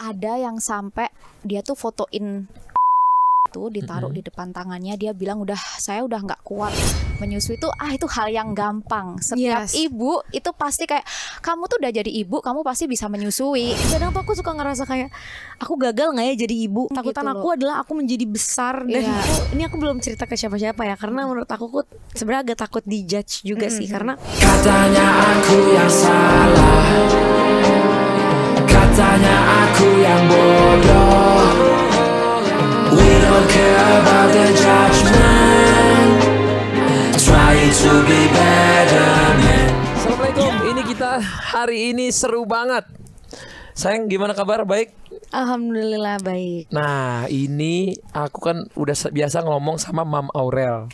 ada yang sampai dia tuh fotoin itu ditaruh di depan tangannya, dia bilang saya udah nggak kuat menyusui. Itu itu hal yang gampang. Setiap ibu itu pasti kayak, kamu tuh udah jadi ibu, kamu pasti bisa menyusui. Kadang tuh aku suka ngerasa kayak, aku gagal nggak ya jadi ibu? Takutan gitu aku adalah aku menjadi besar dan ini aku belum cerita ke siapa-siapa ya, karena menurut aku sebenarnya agak takut dijudge juga sih, karena katanya aku yang salah, katanya aku yang bodoh. We don't care about the judgment, trying to be better man. Assalamualaikum, ini kita hari ini seru banget. Sayang, gimana kabar? Baik? alhamdulillah baik. Nah, ini aku kan udah biasa ngomong sama Mam Aurel.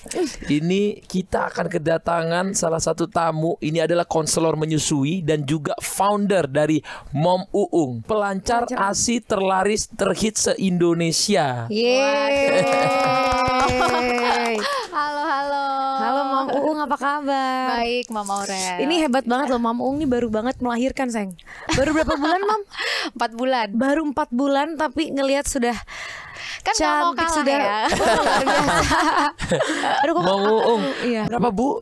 Ini kita akan kedatangan salah satu tamu. Ini adalah konselor menyusui dan juga founder dari Mom Uung, pelancar ASI terlaris terhits se-Indonesia. Yeay. Halo. Halo Mom Uung, apa kabar? Baik, Mam Aurel. Ini hebat banget loh, Mom Uung nih baru banget melahirkan, Seng. Baru berapa bulan, Mam? 4 bulan. Baru 4 bulan tapi ngelihat sudah Kan nggak mau cantik, kalah sudah ya. luar biasa. Aduh, kok Mom Uung, iya.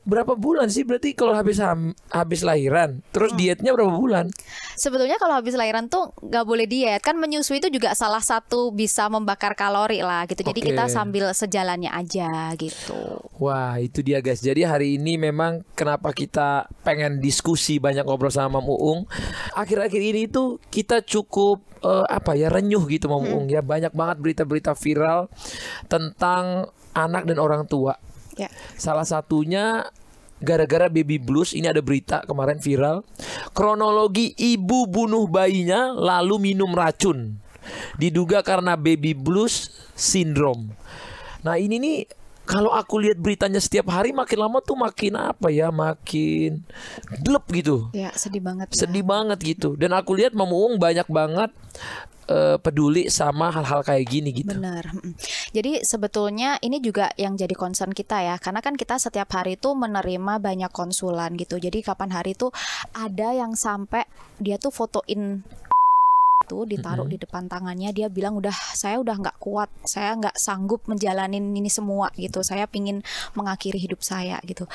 berapa bulan sih berarti kalau habis lahiran? Terus dietnya berapa bulan? Sebetulnya kalau habis lahiran tuh nggak boleh diet. Kan menyusui itu juga salah satu bisa membakar kalori lah gitu. Jadi kita sambil sejalannya aja gitu. Wah, itu dia guys. Jadi hari ini memang kenapa kita pengen diskusi banyak ngobrol sama Mam Uung. Akhir-akhir ini tuh kita cukup renyuh gitu Mam Uung ya. Banyak banget berita-berita viral tentang anak dan orang tua. Ya. Salah satunya gara-gara baby blues. Ini ada berita kemarin viral. Kronologi ibu bunuh bayinya lalu minum racun. Diduga karena baby blues syndrome. Nah, ini nih kalau aku lihat beritanya setiap hari makin lama tuh makin makin gelap gitu. Ya, sedih banget. Sedih banget gitu. Dan aku lihat Mam Uung banyak banget peduli sama hal-hal kayak gini gitu. Benar. Jadi sebetulnya ini juga yang jadi concern kita ya, karena kan kita setiap hari itu menerima banyak konsulan gitu. Jadi kapan hari itu ada yang sampai dia tuh fotoin itu ditaruh di depan tangannya, dia bilang saya udah nggak kuat, saya nggak sanggup menjalanin ini semua gitu, saya pingin mengakhiri hidup saya gitu.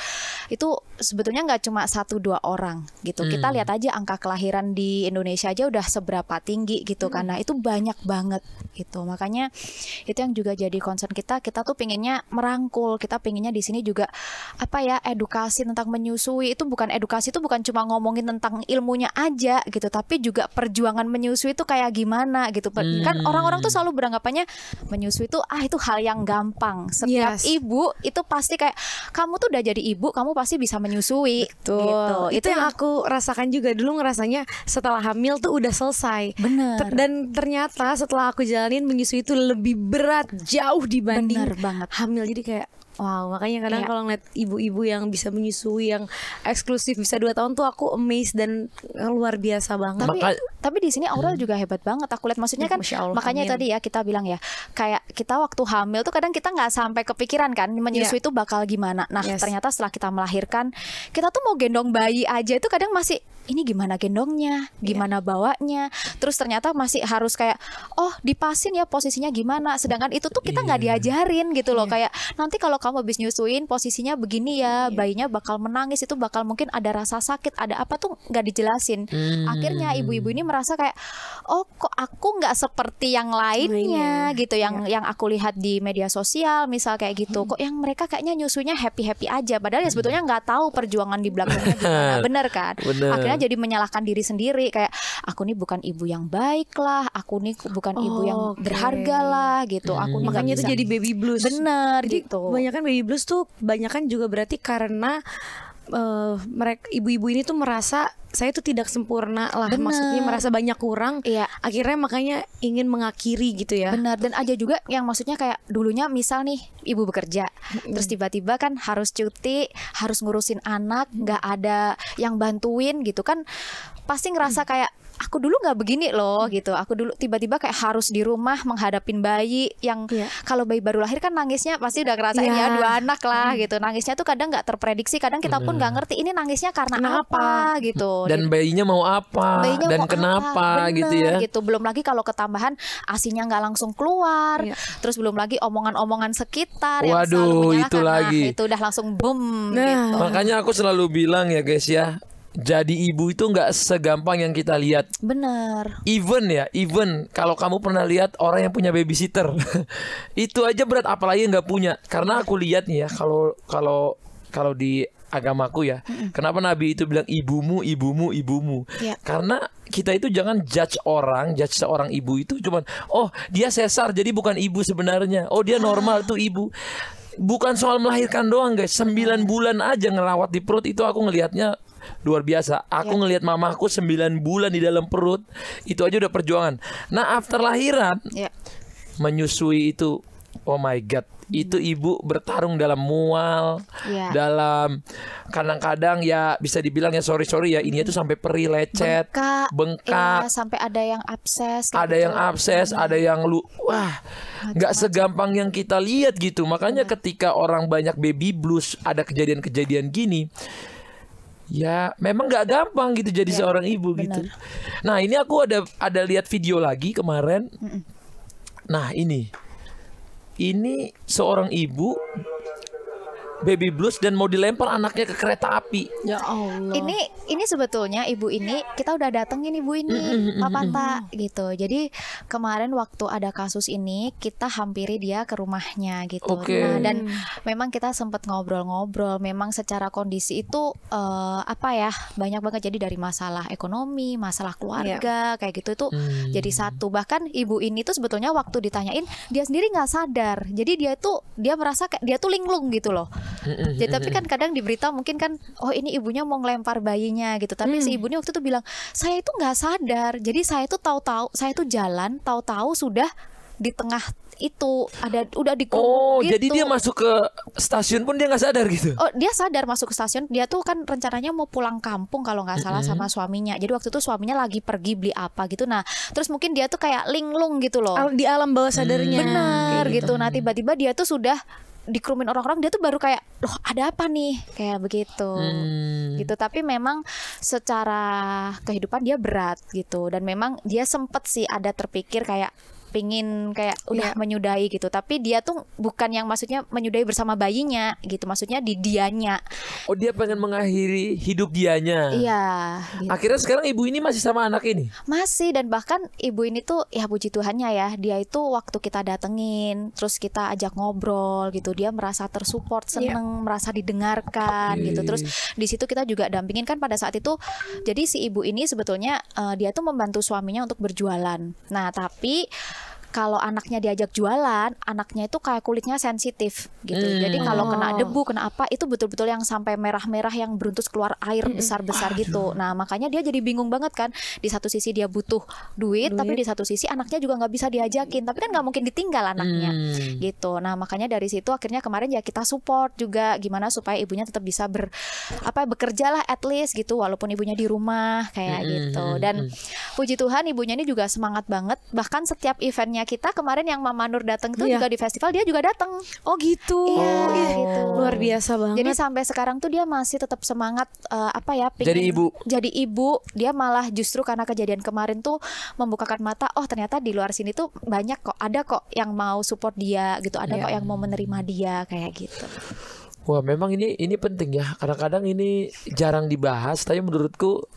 Itu sebetulnya nggak cuma 1-2 orang gitu. Kita lihat aja angka kelahiran di Indonesia aja udah seberapa tinggi gitu, karena itu banyak banget gitu. Makanya itu yang juga jadi concern kita tuh pinginnya merangkul, kita pinginnya di sini juga edukasi tentang menyusui. Itu bukan edukasi, itu bukan cuma ngomongin tentang ilmunya aja gitu, tapi juga perjuangan menyusui itu kayak gimana gitu. Kan orang-orang tuh selalu beranggapannya menyusui itu itu hal yang gampang. Setiap ibu itu pasti kayak, kamu tuh udah jadi ibu, kamu pasti bisa menyusui. Betul. Gitu. Itu yang aku rasakan juga. Dulu ngerasanya setelah hamil tuh udah selesai. Bener. Dan ternyata setelah aku jalanin, menyusui itu lebih berat jauh dibanding hamil. Jadi kayak wow, makanya kadang kalau ngeliat ibu-ibu yang bisa menyusui, yang eksklusif bisa 2 tahun tuh aku amazed dan luar biasa banget. Tapi di sini Aurel juga hebat banget. Aku lihat, maksudnya kan makanya tadi ya kita bilang ya, kayak kita waktu hamil tuh kadang kita nggak sampai kepikiran kan menyusui itu bakal gimana. Nah, ternyata setelah kita melahirkan, kita tuh mau gendong bayi aja itu kadang masih, ini gimana gendongnya, gimana bawanya. Terus ternyata masih harus kayak, dipasin ya posisinya gimana. Sedangkan itu tuh kita nggak diajarin gitu loh. Kayak nanti kalau kamu habis nyusuin posisinya begini ya, bayinya bakal menangis, itu bakal mungkin ada rasa sakit, ada apa tuh nggak dijelasin. Akhirnya ibu-ibu ini merasa kayak, kok aku nggak seperti yang lainnya gitu, yang aku lihat di media sosial misal kayak gitu. Kok yang mereka kayaknya nyusunya happy-happy aja, padahal ya sebetulnya nggak tahu perjuangan di belakangnya gimana. Bener kan? Akhirnya jadi menyalahkan diri sendiri, kayak aku nih bukan ibu yang baik lah, aku nih bukan ibu yang berharga lah gitu. Aku nih makanya itu jadi baby blues. Bener. Jadi gitu. Kebanyakan baby blues tuh kebanyakan juga berarti karena mereka ibu-ibu ini tuh merasa saya tuh tidak sempurna lah. Bener. Maksudnya merasa banyak kurang. Akhirnya makanya ingin mengakhiri gitu ya. Benar. Dan aja juga yang maksudnya kayak dulunya misal nih ibu bekerja, terus tiba-tiba kan harus cuti, harus ngurusin anak, nggak ada yang bantuin gitu kan, pasti ngerasa kayak aku dulu nggak begini loh gitu. Aku dulu tiba-tiba kayak harus di rumah menghadapin bayi yang kalau bayi baru lahir kan nangisnya pasti udah ngerasain ya 2 anak lah gitu. Nangisnya tuh kadang nggak terprediksi, kadang kita pun nggak ngerti ini nangisnya karena apa gitu. Dan bayinya mau apa dan kenapa Bener, gitu ya. Gitu. Belum lagi kalau ketambahan ASINya nggak langsung keluar. Terus belum lagi omongan-omongan sekitar yang selalu menyalahkan. Itu lagi. Itu udah langsung boom gitu. Makanya aku selalu bilang ya guys ya, jadi ibu itu nggak segampang yang kita lihat. Bener. Even kalau kamu pernah lihat orang yang punya babysitter, itu aja berat, apalagi yang nggak punya. Karena aku lihat nih ya, kalau di agamaku ya, kenapa Nabi itu bilang ibumu. Karena kita itu jangan judge seorang ibu itu cuman, oh dia sesar jadi bukan ibu sebenarnya, oh dia normal tuh ibu. Bukan soal melahirkan doang guys, 9 bulan aja ngerawat di perut itu aku ngelihatnya luar biasa. Aku ngelihat mamaku 9 bulan di dalam perut, itu aja udah perjuangan. Nah after lahiran menyusui itu, oh my god, itu ibu bertarung dalam mual, dalam kadang-kadang ya bisa dibilang ya sorry ya, ini tuh sampai perih, lecet, bengkak, sampai ada yang abses, ada yang wah, nggak segampang yang kita lihat gitu. Makanya ketika orang banyak baby blues, ada kejadian-kejadian gini, ya memang nggak gampang gitu jadi seorang ibu gitu. Nah ini aku ada lihat video lagi kemarin. Nah ini seorang ibu baby blues dan mau dilempar anaknya ke kereta api. Ya Allah. Ini sebetulnya ibu ini kita udah datengin ibu ini, Papanta gitu. Jadi kemarin waktu ada kasus ini kita hampiri dia ke rumahnya gitu. Nah, dan memang kita sempat ngobrol-ngobrol. Memang secara kondisi itu banyak banget, jadi dari masalah ekonomi, masalah keluarga kayak gitu itu jadi satu. Bahkan ibu ini tuh sebetulnya waktu ditanyain dia sendiri nggak sadar. Jadi dia merasa kayak dia tuh linglung gitu loh. Jadi tapi kan kadang di berita mungkin kan, oh ini ibunya mau ngelempar bayinya gitu. Tapi si ibunya waktu itu bilang, saya itu nggak sadar. Jadi saya tuh tahu-tahu saya tuh jalan, tahu-tahu sudah di tengah itu udah dikurung gitu. Jadi dia masuk ke stasiun pun dia nggak sadar gitu. Oh dia sadar masuk ke stasiun. Dia tuh kan rencananya mau pulang kampung kalau nggak salah sama suaminya. Jadi waktu itu suaminya lagi pergi beli apa gitu. Nah terus mungkin dia tuh kayak linglung gitu loh, di alam bawah sadarnya. Bener gitu. Nah tiba-tiba dia tuh sudah dikerumin orang-orang, dia tuh baru kayak loh ada apa nih kayak begitu gitu. Tapi memang secara kehidupan dia berat gitu, dan memang dia sempet sih ada terpikir kayak pingin kayak udah menyudahi gitu. Tapi dia tuh bukan yang maksudnya menyudahi bersama bayinya gitu, maksudnya di dianya. Oh dia pengen mengakhiri hidup dianya. Iya gitu. Akhirnya sekarang ibu ini masih sama anak ini? Masih, dan bahkan ibu ini tuh ya puji Tuhannya ya, dia itu waktu kita datengin terus kita ajak ngobrol gitu, dia merasa tersupport, seneng, merasa didengarkan gitu. Terus di situ kita juga dampingin kan pada saat itu. Jadi si ibu ini sebetulnya dia tuh membantu suaminya untuk berjualan. Nah tapi kalau anaknya diajak jualan, anaknya itu kayak kulitnya sensitif gitu. Jadi kalau kena debu, kena apa, itu betul-betul yang sampai merah-merah yang beruntus keluar air besar-besar gitu. Nah makanya dia jadi bingung banget kan. Di satu sisi dia butuh duit, tapi di satu sisi anaknya juga nggak bisa diajakin. Tapi kan nggak mungkin ditinggal anaknya gitu. Nah makanya dari situ akhirnya kemarin ya kita support juga gimana supaya ibunya tetap bisa bekerja lah at least gitu, walaupun ibunya di rumah kayak gitu. Dan puji Tuhan ibunya ini juga semangat banget. Bahkan setiap eventnya kita kemarin yang Mama Nur datang itu juga di festival dia juga datang. Oh gitu. Iya gitu. Luar biasa banget. Jadi sampai sekarang tuh dia masih tetap semangat pengen jadi ibu. Dia malah justru karena kejadian kemarin tuh membukakan mata, oh ternyata di luar sini tuh banyak kok, ada kok yang mau support dia gitu, ada kok yang mau menerima dia kayak gitu. Wah memang ini penting ya. Kadang-kadang ini jarang dibahas, tapi menurutku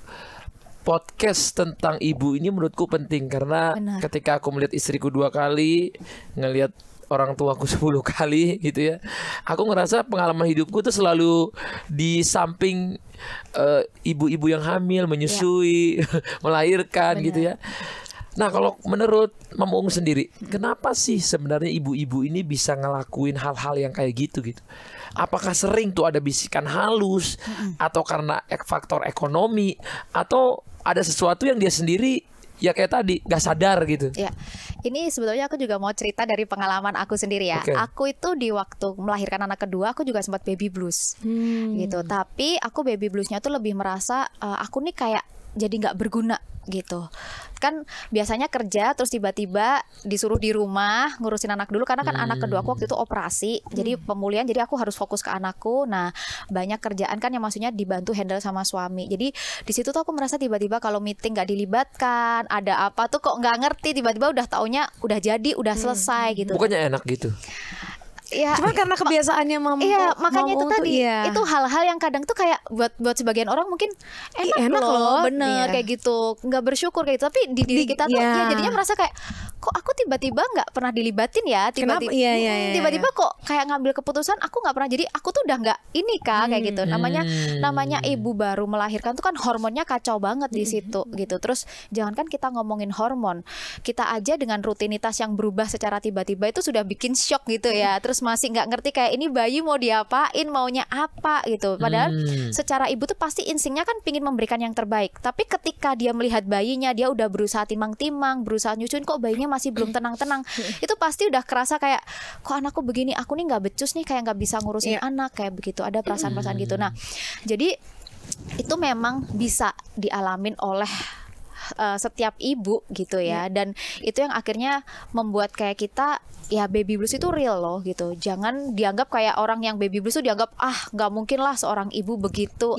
podcast tentang ibu ini menurutku penting. Karena ketika aku melihat istriku 2 kali, ngelihat orang tuaku 10 kali gitu ya, aku ngerasa pengalaman hidupku tuh selalu di samping ibu-ibu yang hamil, menyusui, melahirkan gitu ya. Nah kalau menurut Mama Ungu sendiri, kenapa sih sebenarnya ibu-ibu ini bisa ngelakuin hal-hal yang kayak gitu? Apakah sering tuh ada bisikan halus, atau karena faktor ekonomi, atau ada sesuatu yang dia sendiri ya kayak tadi gak sadar gitu? Ya, ini sebetulnya aku juga mau cerita dari pengalaman aku sendiri ya. Aku itu di waktu melahirkan anak kedua aku juga sempat baby blues gitu. Tapi aku baby bluesnya tuh lebih merasa aku nih kayak jadi nggak berguna gitu. Kan biasanya kerja terus tiba-tiba disuruh di rumah ngurusin anak dulu karena kan anak kedua aku waktu itu operasi. Jadi pemulihan, jadi aku harus fokus ke anakku. Nah, banyak kerjaan kan yang maksudnya dibantu handle sama suami. Jadi di situ tuh aku merasa tiba-tiba kalau meeting nggak dilibatkan, ada apa tuh kok nggak ngerti, tiba-tiba udah taunya udah jadi, udah selesai gitu. Bukannya enak gitu? Ya, Cuma karena kebiasaannya iya, makanya itu tadi iya. itu hal-hal yang kadang tuh kayak buat sebagian orang mungkin enak loh, bener iya. kayak gitu, nggak bersyukur kayak gitu. Tapi di diri kita tuh ya jadinya merasa kayak kok aku tiba-tiba nggak pernah dilibatin ya, tiba-tiba tiba-tiba kok kayak ngambil keputusan aku nggak pernah. Jadi aku tuh udah nggak ini Kak kayak gitu. Namanya ibu baru melahirkan tuh kan hormonnya kacau banget di situ gitu. Terus jangankan kita ngomongin hormon, kita aja dengan rutinitas yang berubah secara tiba-tiba itu sudah bikin shock gitu ya. Terus masih nggak ngerti kayak ini bayi mau diapain, maunya apa gitu. Padahal secara ibu tuh pasti instingnya kan pingin memberikan yang terbaik. Tapi ketika dia melihat bayinya, dia udah berusaha timang-timang, berusaha nyusuin, kok bayinya masih belum tenang-tenang. Itu pasti udah kerasa kayak kok anakku begini, aku nih nggak becus nih, kayak nggak bisa ngurusin anak kayak begitu. Ada perasaan-perasaan gitu. Nah, jadi itu memang bisa dialamin oleh setiap ibu gitu ya. Dan itu yang akhirnya membuat kayak kita ya baby blues itu real loh gitu. Jangan dianggap kayak orang yang baby blues itu dianggap nggak mungkin lah seorang ibu begitu.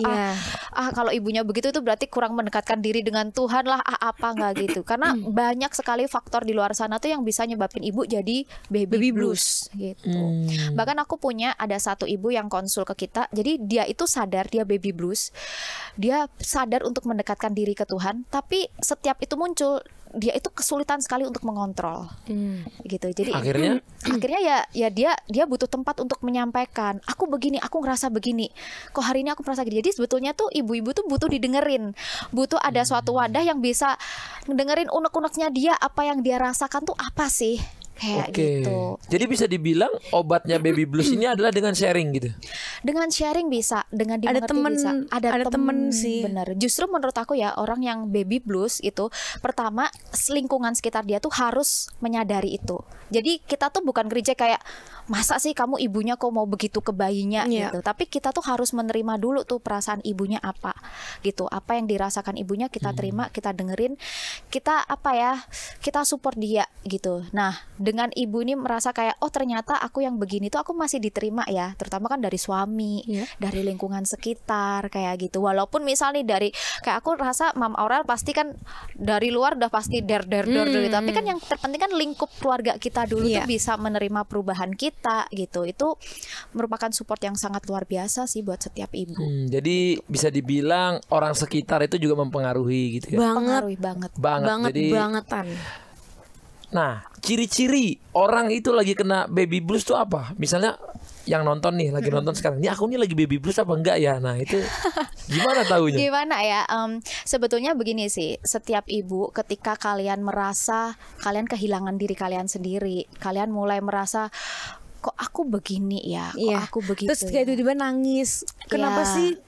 Kalau ibunya begitu itu berarti kurang mendekatkan diri dengan Tuhan lah. Apa nggak gitu. Karena banyak sekali faktor di luar sana tuh yang bisa nyebabin ibu jadi baby blues gitu. Bahkan aku punya ada satu ibu yang konsul ke kita. Jadi dia itu sadar dia baby blues. Dia sadar untuk mendekatkan diri ke Tuhan, tapi setiap itu muncul dia itu kesulitan sekali untuk mengontrol gitu. Jadi akhirnya ya dia butuh tempat untuk menyampaikan, aku begini, aku ngerasa begini, kok hari ini aku merasa gini. Jadi sebetulnya tuh ibu-ibu tuh butuh didengerin, butuh ada suatu wadah yang bisa dengerin unek-uneknya dia, apa yang dia rasakan tuh apa sih kayak gitu. Jadi bisa dibilang obatnya baby blues ini adalah dengan sharing gitu. Dengan sharing bisa, dengan dimengerti bisa. Ada temen sih. Bener. Justru menurut aku ya orang yang baby blues itu pertama lingkungan sekitar dia tuh harus menyadari itu. Jadi kita tuh bukan reject kayak masa sih kamu ibunya kok mau begitu ke bayinya gitu. Tapi kita tuh harus menerima dulu tuh perasaan ibunya apa gitu. Apa yang dirasakan ibunya kita terima, kita dengerin, kita kita support dia gitu. Nah, dengan ibu ini merasa kayak oh ternyata aku yang begini tuh aku masih diterima ya, terutama kan dari suami, dari lingkungan sekitar kayak gitu. Walaupun misalnya dari kayak aku rasa Mam Aurel pasti kan dari luar udah pasti der gitu. Tapi kan yang terpenting kan lingkup keluarga kita dulu tuh bisa menerima perubahan kita gitu. Itu merupakan support yang sangat luar biasa sih buat setiap ibu. Jadi bisa dibilang orang sekitar itu juga mempengaruhi gitu ya. Mempengaruhi banget. Jadi bangetan. Nah, ciri-ciri orang itu lagi kena baby blues tuh apa? Misalnya yang nonton nih, lagi nonton sekarang, ini aku nih lagi baby blues apa enggak ya? Nah itu gimana tahunya? Gimana ya? Sebetulnya begini sih, setiap ibu ketika kalian merasa kalian kehilangan diri kalian sendiri, kalian mulai merasa kok aku begini ya, kok aku begitu. Terus kayak tiba-tiba nangis. Kenapa sih?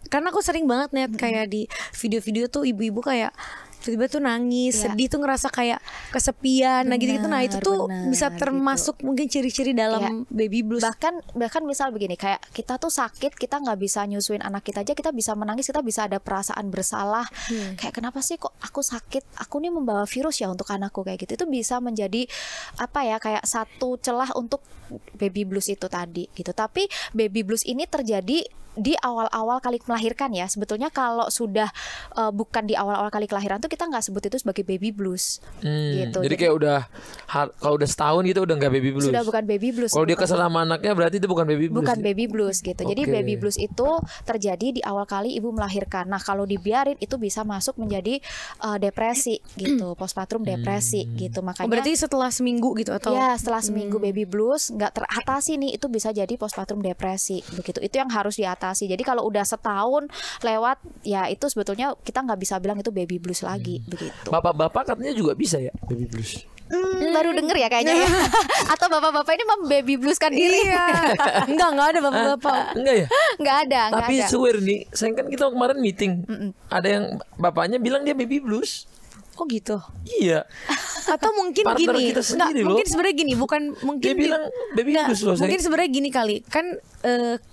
Karena aku sering banget lihat kayak di video-video tuh ibu-ibu kayak tiba-tiba tuh nangis, sedih tuh ngerasa kayak kesepian, gitu-gitu. Nah itu tuh bisa termasuk gitu. Mungkin ciri-ciri dalam baby blues. Bahkan misal begini, kayak kita tuh sakit, kita nggak bisa nyusuin anak kita aja, kita bisa menangis, kita bisa ada perasaan bersalah. Kayak kenapa sih kok aku sakit? Aku nih membawa virus ya untuk anakku kayak gitu. Itu bisa menjadi kayak satu celah untuk baby blues itu tadi gitu. Tapi baby blues ini terjadi di awal-awal kali melahirkan ya. Sebetulnya kalau sudah bukan di awal-awal kali kelahiran tuh kita nggak sebut itu sebagai baby blues gitu. Jadi kayak kalau udah setahun gitu udah nggak baby blues. Sudah bukan baby blues. Kalau dia kesel sama anaknya berarti itu bukan baby blues. Bukan baby blues gitu. Jadi baby blues itu terjadi di awal kali ibu melahirkan. Nah, kalau dibiarin itu bisa masuk menjadi depresi gitu, postpartum depresi gitu. Makanya berarti setelah seminggu gitu atau? Ya, setelah seminggu baby blues nggak teratasi nih, itu bisa jadi postpartum depresi begitu. Itu yang harus diatasi. Jadi kalau udah setahun lewat ya itu sebetulnya kita nggak bisa bilang itu baby blues lagi begitu. Bapak-bapak katanya juga bisa ya baby blues. Baru denger ya kayaknya ya. Atau bapak-bapak ini baby blues kan diri. Enggak ada bapak-bapak. Enggak ya? Enggak ada. Tapi swear nih, saya kan kita kemarin meeting. Ada yang bapaknya bilang dia baby blues. Oh gitu. Iya. Atau mungkin Partner gini, kita sendiri loh. mungkin sebenarnya gini, bukan mungkin Dia bilang baby nggak, blues loh, saya. mungkin sebenarnya gini kali kan,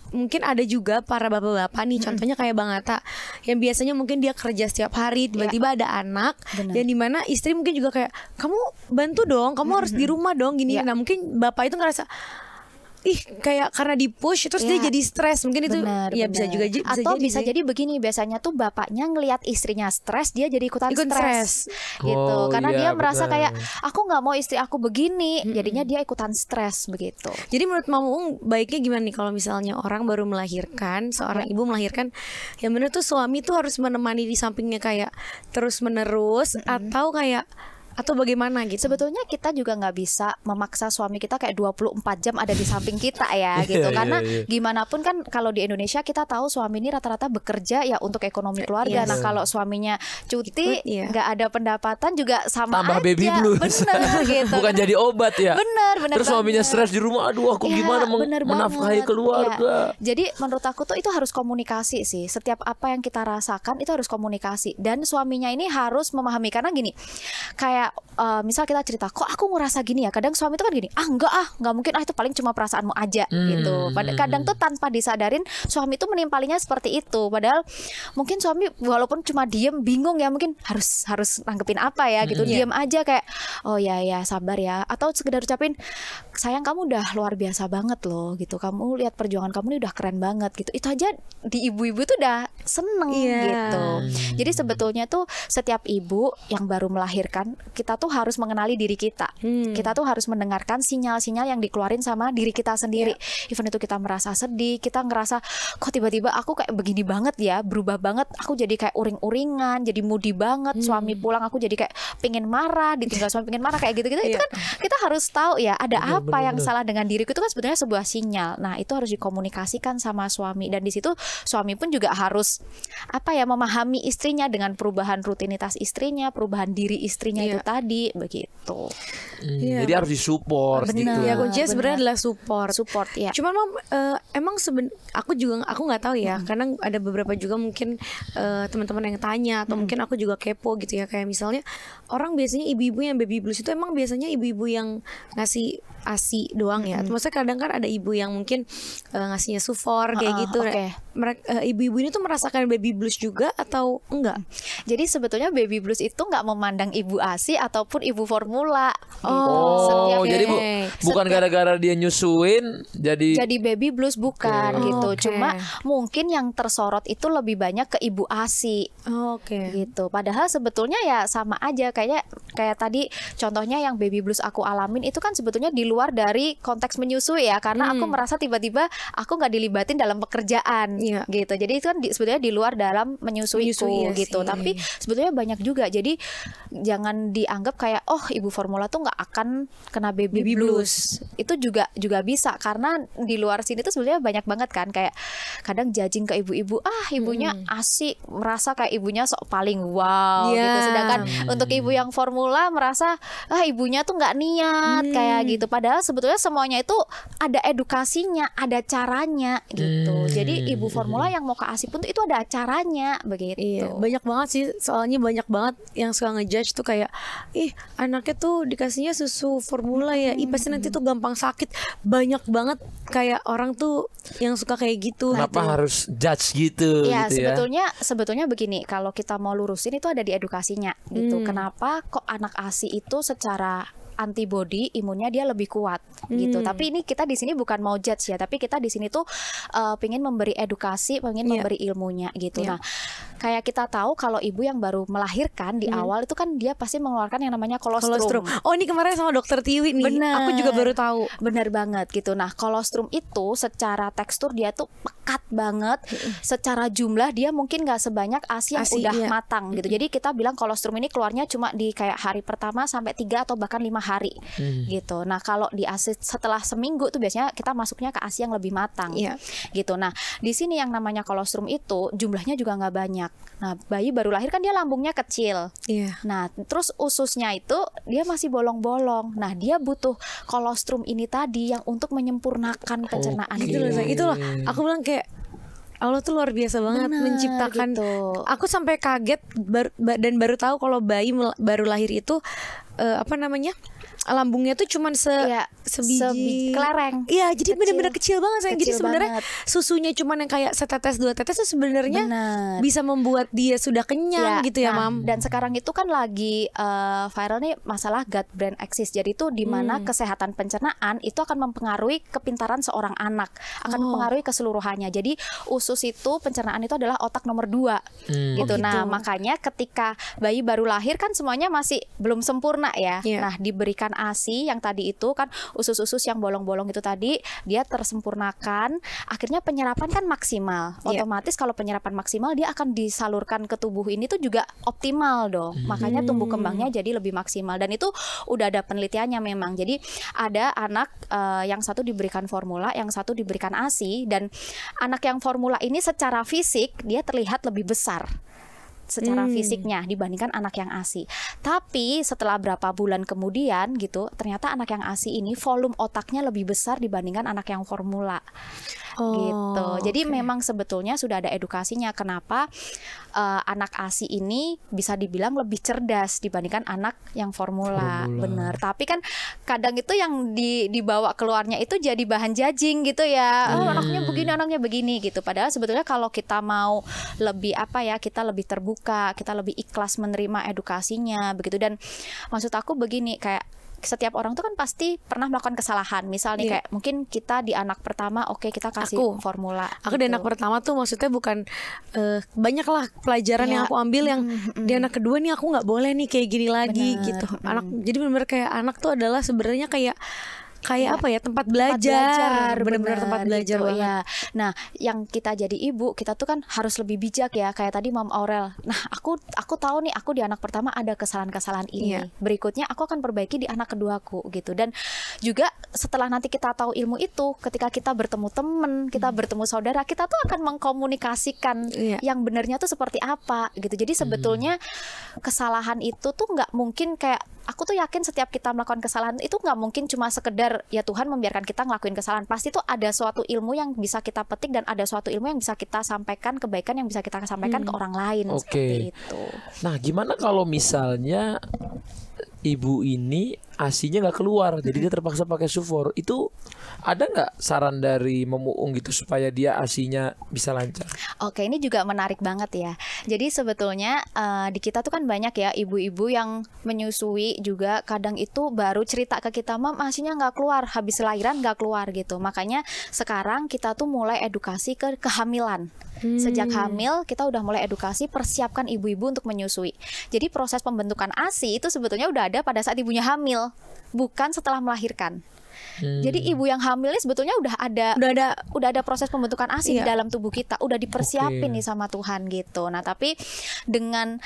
mungkin ada juga para bapak-bapak nih, contohnya kayak Bang Atta yang biasanya mungkin dia kerja setiap hari, tiba-tiba ada anak, Benar. dan dimana istri mungkin juga kayak kamu bantu dong, kamu harus di rumah dong gini. Nah mungkin bapak itu ngerasa kayak karena di push terus dia jadi stres, mungkin itu ya bisa juga atau bisa jadi begini, biasanya tuh bapaknya ngelihat istrinya stres, dia jadi ikutan stres gitu, karena dia merasa kayak aku nggak mau istri aku begini, jadinya dia ikutan stres begitu. Jadi menurut Mama Uung baiknya gimana nih kalau misalnya orang baru melahirkan, seorang ibu melahirkan, yang bener tuh suami tuh harus menemani di sampingnya kayak terus menerus, atau bagaimana gitu? Sebetulnya kita juga nggak bisa memaksa suami kita kayak 24 jam ada di samping kita ya gitu. Karena gimana pun kan kalau di Indonesia kita tahu suami ini rata-rata bekerja ya untuk ekonomi keluarga. Nah kalau suaminya cuti nggak ada pendapatan juga sama tambah aja. baby blues. Bener gitu. Bukan jadi obat ya. Bener Terus suaminya stres di rumah, aduh aku gimana menafkahi keluarga. Jadi menurut aku tuh itu harus komunikasi sih. Setiap apa yang kita rasakan itu harus komunikasi. Dan suaminya ini harus memahami, karena gini, kayak misal kita cerita, kok aku ngerasa gini ya, kadang suami itu kan gini, nggak mungkin, itu paling cuma perasaanmu aja gitu. Kadang tuh tanpa disadarin suami itu menimpalinya seperti itu, padahal mungkin suami walaupun cuma diem bingung ya, mungkin harus nanggepin apa ya gitu, diem aja kayak oh ya sabar ya, atau sekedar ucapin sayang kamu udah luar biasa banget loh gitu, kamu lihat perjuangan kamu ini udah keren banget gitu, itu aja di ibu-ibu tuh udah seneng gitu. Jadi sebetulnya tuh setiap ibu yang baru melahirkan, kita tuh harus mengenali diri kita. Kita tuh harus mendengarkan sinyal-sinyal yang dikeluarin sama diri kita sendiri. Even itu kita merasa sedih, kita ngerasa kok tiba-tiba aku kayak begini banget ya, berubah banget, aku jadi kayak uring-uringan, jadi moody banget, suami pulang aku jadi kayak pengen marah, ditinggal suami pengen marah kayak gitu-gitu. Itu kan kita harus tahu ya, ada apa yang salah dengan diriku, itu kan sebetulnya sebuah sinyal. Nah, itu harus dikomunikasikan sama suami, dan di situ suami pun juga harus memahami istrinya dengan perubahan rutinitas istrinya, perubahan diri istrinya itu tadi begitu. Jadi harus disupport gitu. Ya kuncinya sebenarnya adalah support ya. Cuman emang aku nggak tahu ya, karena ada beberapa juga mungkin teman-teman yang tanya atau mungkin aku juga kepo gitu ya, kayak misalnya orang biasanya ibu-ibu yang baby blues itu emang biasanya ibu-ibu yang ngasih ASI doang ya. Maksudnya kadang kan ada ibu yang mungkin ngasihnya sufor kayak gitu. Mereka ibu-ibu ini tuh merasakan baby blues juga atau enggak? Jadi sebetulnya baby blues itu nggak memandang ibu ASI ataupun ibu formula. Jadi bukan gara-gara dia nyusuin jadi baby blues, bukan gitu. Cuma mungkin yang tersorot itu lebih banyak ke ibu ASI. Gitu. Padahal sebetulnya ya sama aja, kayak tadi contohnya yang baby blues aku alamin itu kan sebetulnya di luar dari konteks menyusui ya, karena aku merasa tiba-tiba aku nggak dilibatin dalam pekerjaan gitu. Jadi itu kan sebetulnya di luar dalam menyusuiku gitu. Tapi sebetulnya banyak juga. Jadi jangan dianggap kayak ibu formula tuh nggak akan kena baby blues. Itu juga bisa, karena di luar sini tuh sebetulnya banyak banget kan, kayak kadang judging ke ibu-ibu, ibunya asik, merasa kayak ibunya sok paling wow gitu. Sedangkan untuk ibu yang formula merasa ibunya tuh nggak niat kayak gitu. Padahal sebetulnya semuanya itu ada edukasinya, ada caranya gitu. Jadi ibu formula yang mau ke ASI pun itu ada caranya begitu. Banyak banget sih, soalnya banyak banget yang suka ngejudge tuh kayak anaknya tuh dikasihnya susu formula ya, pasti nanti tuh gampang sakit. Banyak banget kayak orang tuh yang suka kayak gitu. Kenapa harus judge gitu? Ya gitu sebetulnya begini, kalau kita mau lurusin itu ada di edukasinya gitu. Kenapa kok anak ASI itu secara antibody imunnya dia lebih kuat gitu. Tapi ini kita di sini bukan mau judge ya, tapi kita di sini tuh pengen memberi edukasi, pengen memberi ilmunya gitu. Nah, kayak kita tahu kalau ibu yang baru melahirkan di awal itu kan dia pasti mengeluarkan yang namanya kolostrum. Oh, ini kemarin sama dokter Tiwi nih. Bener. Aku juga baru tahu. Bener banget gitu. Nah, kolostrum itu secara tekstur dia tuh pekat banget. Secara jumlah dia mungkin nggak sebanyak ASI yang udah matang gitu. Jadi kita bilang kolostrum ini keluarnya cuma di kayak hari pertama sampai 3 atau bahkan 5 hari gitu. Nah, kalau di ASI setelah seminggu tuh biasanya kita masuknya ke ASI yang lebih matang gitu. Nah, di sini yang namanya kolostrum itu jumlahnya juga nggak banyak. Nah, bayi baru lahir kan dia lambungnya kecil. Nah, terus ususnya itu dia masih bolong-bolong. Nah, dia butuh kolostrum ini tadi yang untuk menyempurnakan pencernaan. Itulah aku bilang kayak Allah tuh luar biasa banget menciptakan gitu. Aku sampai kaget dan baru tahu kalau bayi baru lahir itu lambungnya tuh cuman sebiji kelereng. Iya, jadi benar-benar kecil banget sayang. Jadi Kecil sebenarnya banget. susunya cuman yang kayak setetes 2 tetes tuh sebenarnya Bener. bisa membuat dia sudah kenyang gitu ya, nah, Mam. Dan sekarang itu kan lagi viral nih masalah gut brain axis. Jadi itu di mana kesehatan pencernaan itu akan mempengaruhi kepintaran seorang anak, akan mempengaruhi keseluruhannya. Jadi usus itu pencernaan itu adalah otak nomor 2 gitu. Nah, makanya ketika bayi baru lahir kan semuanya masih belum sempurna ya. Nah, diberikan ASI yang tadi itu kan usus-usus yang bolong-bolong itu tadi dia tersempurnakan, akhirnya penyerapan kan maksimal. Otomatis kalau penyerapan maksimal dia akan disalurkan ke tubuh ini tuh juga optimal dong. Makanya tumbuh kembangnya jadi lebih maksimal dan itu udah ada penelitiannya memang. Jadi ada anak yang satu diberikan formula, yang satu diberikan ASI dan anak yang formula ini secara fisik dia terlihat lebih besar secara fisiknya dibandingkan anak yang ASI. Tapi setelah berapa bulan kemudian gitu, ternyata anak yang ASI ini volume otaknya lebih besar dibandingkan anak yang formula. Gitu. Jadi memang sebetulnya sudah ada edukasinya kenapa anak ASI ini bisa dibilang lebih cerdas dibandingkan anak yang formula. Bener. Tapi kan kadang itu yang dibawa keluarnya itu jadi bahan judging gitu ya. Oh, anaknya begini gitu. Padahal sebetulnya kalau kita mau lebih kita lebih terbuka, kita lebih ikhlas menerima edukasinya begitu. Dan maksud aku begini, kayak setiap orang tuh kan pasti pernah melakukan kesalahan. Misal nih kayak mungkin kita di anak pertama kita kasih formula. Aku di anak pertama tuh maksudnya bukan banyak lah pelajaran yang aku ambil yang di anak kedua nih aku nggak boleh nih kayak gini lagi gitu. Anak jadi benar-benar kayak anak tuh adalah sebenarnya kayak tempat belajar, benar-benar tempat belajar banget. Ya. Nah, yang kita jadi ibu, kita tuh kan harus lebih bijak ya. Kayak tadi Mam Aurel. Nah, aku tahu nih aku di anak pertama ada kesalahan-kesalahan ini. Berikutnya aku akan perbaiki di anak keduaku gitu. Dan juga setelah nanti kita tahu ilmu itu, ketika kita bertemu teman, kita bertemu saudara, kita tuh akan mengkomunikasikan yang benarnya tuh seperti apa gitu. Jadi sebetulnya kesalahan itu tuh nggak mungkin kayak aku tuh yakin setiap kita melakukan kesalahan itu nggak mungkin cuma sekedar ya Tuhan membiarkan kita ngelakuin kesalahan. Pasti tuh ada suatu ilmu yang bisa kita petik dan ada suatu ilmu yang bisa kita sampaikan, kebaikan yang bisa kita sampaikan ke orang lain. Seperti itu. Nah, gimana kalau misalnya ibu ini ASINya nggak keluar, jadi dia terpaksa pakai sufor. Itu ada nggak saran dari Memuung gitu supaya dia ASINya bisa lancar? Oke, ini juga menarik banget ya. Jadi sebetulnya di kita tuh kan banyak ya ibu-ibu yang menyusui juga kadang itu baru cerita ke kita, Mam ASINya nggak keluar, habis lahiran nggak keluar gitu. Makanya sekarang kita tuh mulai edukasi ke kehamilan. Sejak hamil kita udah mulai edukasi, persiapkan ibu-ibu untuk menyusui. Jadi proses pembentukan ASI itu sebetulnya udah ada pada saat ibunya hamil, bukan setelah melahirkan. Jadi ibu yang hamil ini sebetulnya udah ada proses pembentukan ASI di dalam tubuh kita, udah dipersiapin nih sama Tuhan gitu. Nah, tapi dengan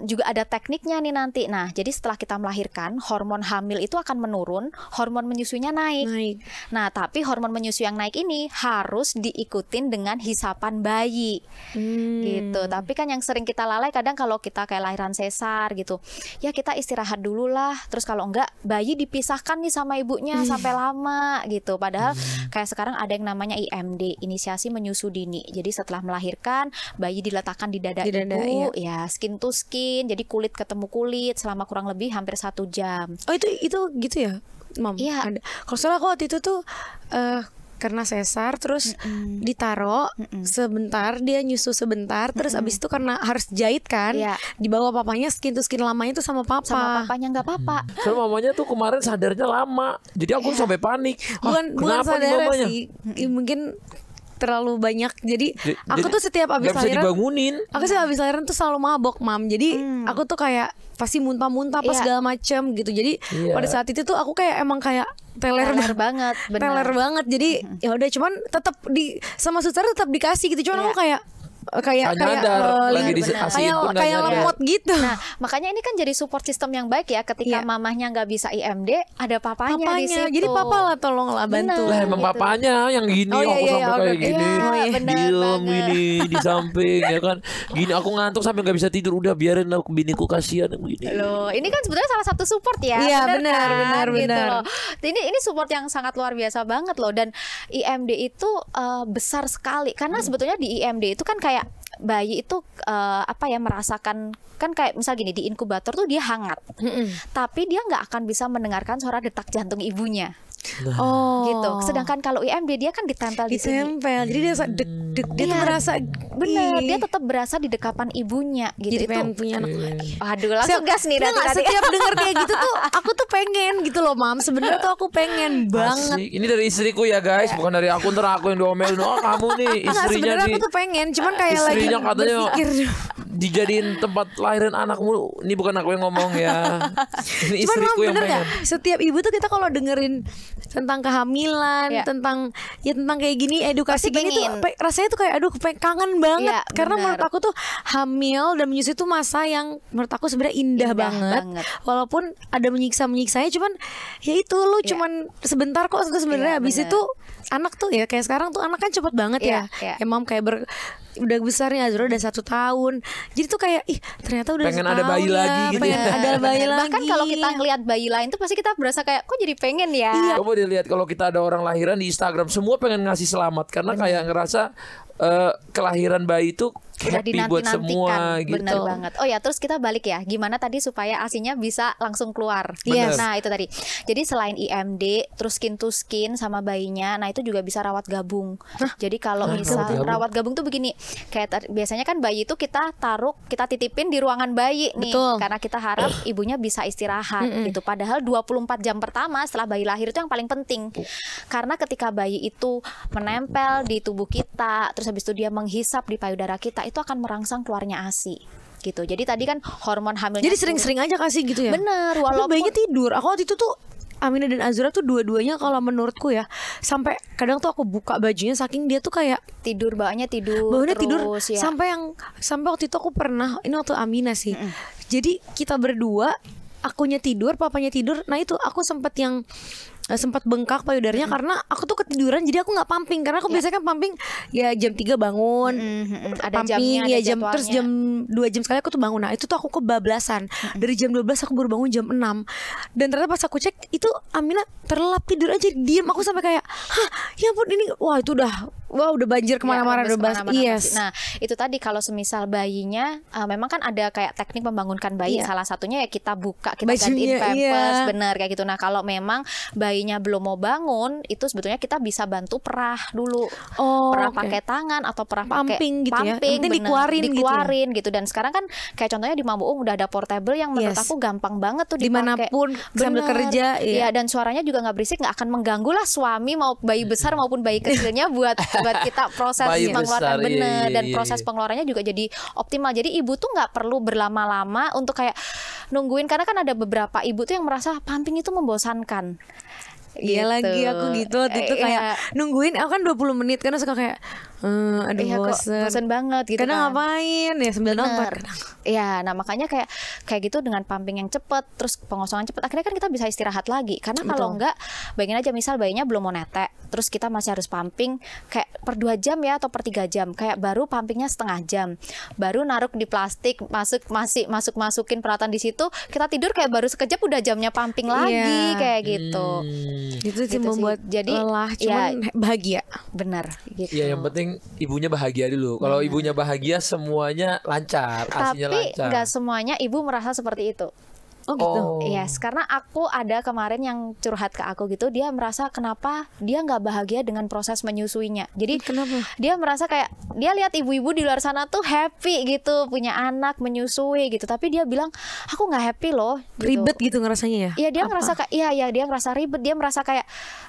juga ada tekniknya nih nanti. Nah, jadi setelah kita melahirkan, hormon hamil itu akan menurun, hormon menyusuinya naik. Nah, tapi hormon menyusui yang naik ini harus diikutin dengan hisapan bayi. Gitu. Tapi kan yang sering kita lalai kadang kalau kita kayak lahiran sesar gitu. Ya kita istirahat dulu lah. Terus kalau enggak bayi dipisahkan nih sama ibunya sampai lama gitu. Padahal kayak sekarang ada yang namanya IMD, inisiasi menyusu dini. Jadi setelah melahirkan bayi diletakkan di dada ibu, ya skin to skin. Jadi kulit ketemu kulit selama kurang lebih hampir 1 jam. Oh itu gitu ya, Mam? Iya. Kalau salah aku waktu itu tuh karena sesar terus ditaro sebentar, dia nyusu sebentar, terus abis itu karena harus jahit kan, dibawa papanya skin to skin lamanya itu sama papa. Sama papanya nggak apa-apa. Soalnya mamanya tuh kemarin sadarnya lama, jadi aku sampai panik. Bukan sadar sih, mungkin terlalu banyak. Jadi aku tuh setiap abis lahiran aku sih abis lahiran tuh selalu mabok, Mam. Jadi aku tuh kayak pasti muntah-muntah pas segala macem gitu. Jadi pada saat itu tuh aku kayak emang kayak teler banget, teler banget. Jadi ya udah, cuman tetap sama suster tetap dikasih gitu. Cuman aku kayak kayak nyadar, lagi dikasihin pun nggak kayak nyadar. lemot gitu. Nah, makanya ini kan jadi support system yang baik ya. Ketika mamahnya nggak bisa IMD, ada papanya di situ. Jadi papa lah tolonglah bantu. Lah emang gitu. papanya yang gini Oh, aku iya, sampai iya, kayak oke. gini Iya, bener diem banget. gini di samping ya kan gini aku ngantuk sampai nggak bisa tidur udah biarin aku biniku kasihan begini. Loh, ini kan sebetulnya salah satu support ya. Iya, benar, benar, gitu benar. loh. Ini support yang sangat luar biasa banget loh. Dan IMD itu besar sekali karena sebetulnya di IMD itu kan kayak bayi itu merasakan kan kayak misal gini di inkubator tuh dia hangat, tapi dia nggak akan bisa mendengarkan suara detak jantung ibunya. Oh. Gitu. Sedangkan kalau IMD dia kan ditempel di sini. Ditempel. Jadi dia deg-deg dia tuh merasa Bener, dia tetap berasa di dekapan ibunya gitu. jadi Itu pengen punya anak lagi. aduh, langsung gas nih Nggak, tadi. setiap denger kayak gitu tuh aku tuh pengen gitu loh mam. Sebenarnya tuh aku pengen banget. Asik. Ini dari istriku ya guys, bukan dari aku. Ntar aku yang diomelin. Oh kamu nih Enggak, istrinya sebenarnya nih. aku tuh pengen, cuman kayak lagi Istrinya katanya berpikir. dijadiin tempat lahiran anakmu. Ini bukan aku yang ngomong ya. Ini Cuman istriku mam yang bener pengen. gak? Setiap ibu tuh kita kalau dengerin tentang kehamilan, Ya. tentang kayak gini edukasi Pasti gini tuh pengen. rasanya tuh kayak aduh kangen banget. Ya, Karena bener. menurut aku tuh hamil dan menyusui tuh masa yang menurut aku sebenarnya indah banget. Walaupun ada menyiksa-menyiksanya, cuman ya itu lu Ya. cuman sebentar kok sebenarnya. Ya, Habis bener. itu anak tuh ya kayak sekarang tuh anak kan cepet banget ya. Ya. Emang kayak udah besar nih Azura udah 1 tahun. Jadi tuh kayak ih ternyata udah Pengen 1 ada bayi tahun ya, lagi gitu pengen ya. ada bayi lagi. Bahkan kalau kita ngelihat bayi lain tuh pasti kita berasa kayak kok jadi pengen ya. Coba dilihat kalau kita ada orang lahiran di Instagram semua pengen ngasih selamat karena kayak ngerasa kelahiran bayi itu Udah happy buat semua gitu. Bener banget. Oh ya, terus kita balik ya. Gimana tadi supaya ASINya bisa langsung keluar? Yes. Nah itu tadi. Jadi selain IMD, terus skin to skin sama bayinya, nah itu juga bisa rawat gabung. Jadi kalau misal rawat gabung tuh begini, kayak biasanya kan bayi itu kita taruh, kita titipin di ruangan bayi nih, Betul. karena kita harap ibunya bisa istirahat gitu. Padahal 24 jam pertama setelah bayi lahir itu yang paling penting. Karena ketika bayi itu menempel di tubuh kita, terus habis itu dia menghisap di payudara kita, itu akan merangsang keluarnya ASI gitu. Jadi tadi kan hormon hamilnya Jadi sering-sering aja kasih gitu ya. bener, Tapi walaupun bayinya tidur. Aku waktu itu tuh Amina dan Azura tuh dua-duanya kalau menurutku ya sampai kadang tuh aku buka bajunya saking dia tuh kayak tidur, bawaannya tidur baunya terus tidur ya. sampai waktu itu aku pernah ini waktu Amina sih. Jadi kita berdua akunya tidur, papanya tidur. Nah itu aku sempat bengkak payudaranya karena aku tuh ketiduran jadi aku nggak pumping karena aku biasanya kan pumping ya jam 3 bangun Ada pumping jamnya, ya ada jam terus jam 2 jam sekali aku tuh bangun. Nah itu tuh aku kebablasan dari jam 12 aku baru bangun jam 6 dan ternyata pas aku cek itu Amina terlelap tidur aja diem. Aku sampai kayak hah ya ampun ini wah itu udah banjir kemana-mana Ya, udah bahas. kemana-mana Yes. pasti. Nah itu tadi kalau semisal bayinya memang kan ada kayak teknik membangunkan bayi. Iya. Salah satunya ya kita buka, kita Bajunya, gantiin pampers, iya. bener kayak gitu. Nah kalau memang bayinya belum mau bangun, itu sebetulnya kita bisa bantu perah dulu. Oh, Perah oke. pakai tangan atau perah pakai Pumping gitu ya. pumping, Yang penting bener. dikeluarin gitu. Dan sekarang kan kayak contohnya di Mambuung udah ada portable yang menurut Yes. aku gampang banget tuh dipakai. Dimanapun sambil Bener. kerja Iya, dan suaranya juga nggak berisik, nggak akan mengganggu lah suami mau bayi besar maupun bayi kecilnya buat kita proses Bayi pengeluaran besar, bener iya, dan iya, proses iya. pengeluarannya juga jadi optimal. Jadi ibu tuh nggak perlu berlama-lama untuk kayak nungguin, karena kan ada beberapa ibu tuh yang merasa pumping itu membosankan. Iya Gitu. lagi aku gitu waktu itu kayak nungguin aku kan 20 menit karena suka kayak aduh Iya, kok bosen. bosen banget gitu Kadang kan. ngapain ya sambil nonton Bener. Iya, nah makanya kayak gitu dengan pumping yang cepet, terus pengosongan cepet, akhirnya kan kita bisa istirahat lagi. Karena kalau enggak, bayangin aja misal bayinya belum mau netek, terus kita masih harus pumping kayak per 2 jam ya atau per 3 jam, kayak baru pumpingnya setengah jam, baru naruh di plastik, masukin peralatan di situ, kita tidur kayak baru sekejap udah jamnya pumping lagi Iya. kayak gitu. Itu sih Gitu sih. membuat Jadi, lelah ya, cuman bahagia. Bener gitu. Iya yang penting ibunya bahagia dulu. Kalau ibunya bahagia semuanya lancar, asinya Tapi lancar. nggak semuanya ibu merasa seperti itu. Oh gitu. Oh. Yes, karena aku ada kemarin yang curhat ke aku gitu, dia merasa kenapa dia nggak bahagia dengan proses menyusuinya. Jadi Kenapa? dia merasa kayak dia lihat ibu-ibu di luar sana tuh happy gitu, punya anak menyusui gitu, tapi dia bilang aku nggak happy loh. Gitu. Ribet gitu ngerasanya ya? Iya dia Apa? ngerasa kayak iya dia ngerasa ribet, dia merasa kayak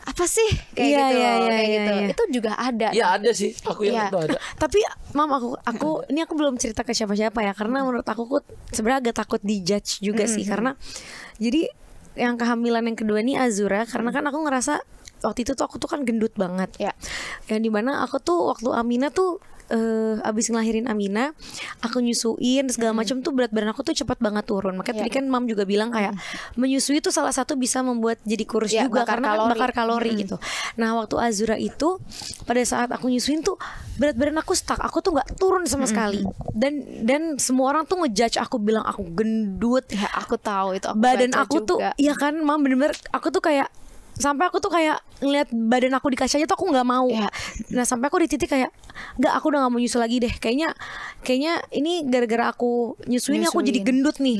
apa sih kayak Iya, gitu, iya, iya, kayak iya, gitu. iya. Itu juga ada. Iya ada sih, aku yang Iya. itu ada. Tapi mam aku ini aku belum cerita ke siapa-siapa ya karena menurut aku sebenarnya agak takut dijudge juga sih karena jadi yang kehamilan yang kedua nih Azura karena kan aku ngerasa waktu itu tuh aku tuh kan gendut banget Ya. yang dimana aku tuh waktu Amina tuh abis ngelahirin Amina, aku nyusuin segala macam tuh berat badan aku tuh cepat banget turun. Makanya tadi kan Mam juga bilang kayak menyusui itu salah satu bisa membuat jadi kurus juga karena kan bakar kalori gitu. Nah waktu Azura itu pada saat aku nyusuin tuh berat badan aku stuck, aku tuh nggak turun sama sekali. Dan semua orang tuh ngejudge aku, bilang aku gendut. Ya aku tahu itu. Badan aku tuh, ya kan Mam, bener-bener aku tuh kayak sampai aku tuh kayak ngeliat badan aku di kacanya tuh aku nggak mau. Nah sampai aku di titik kayak nggak, aku udah nggak mau nyusu lagi deh. Kayaknya ini gara-gara aku nyusuin aku jadi gendut nih.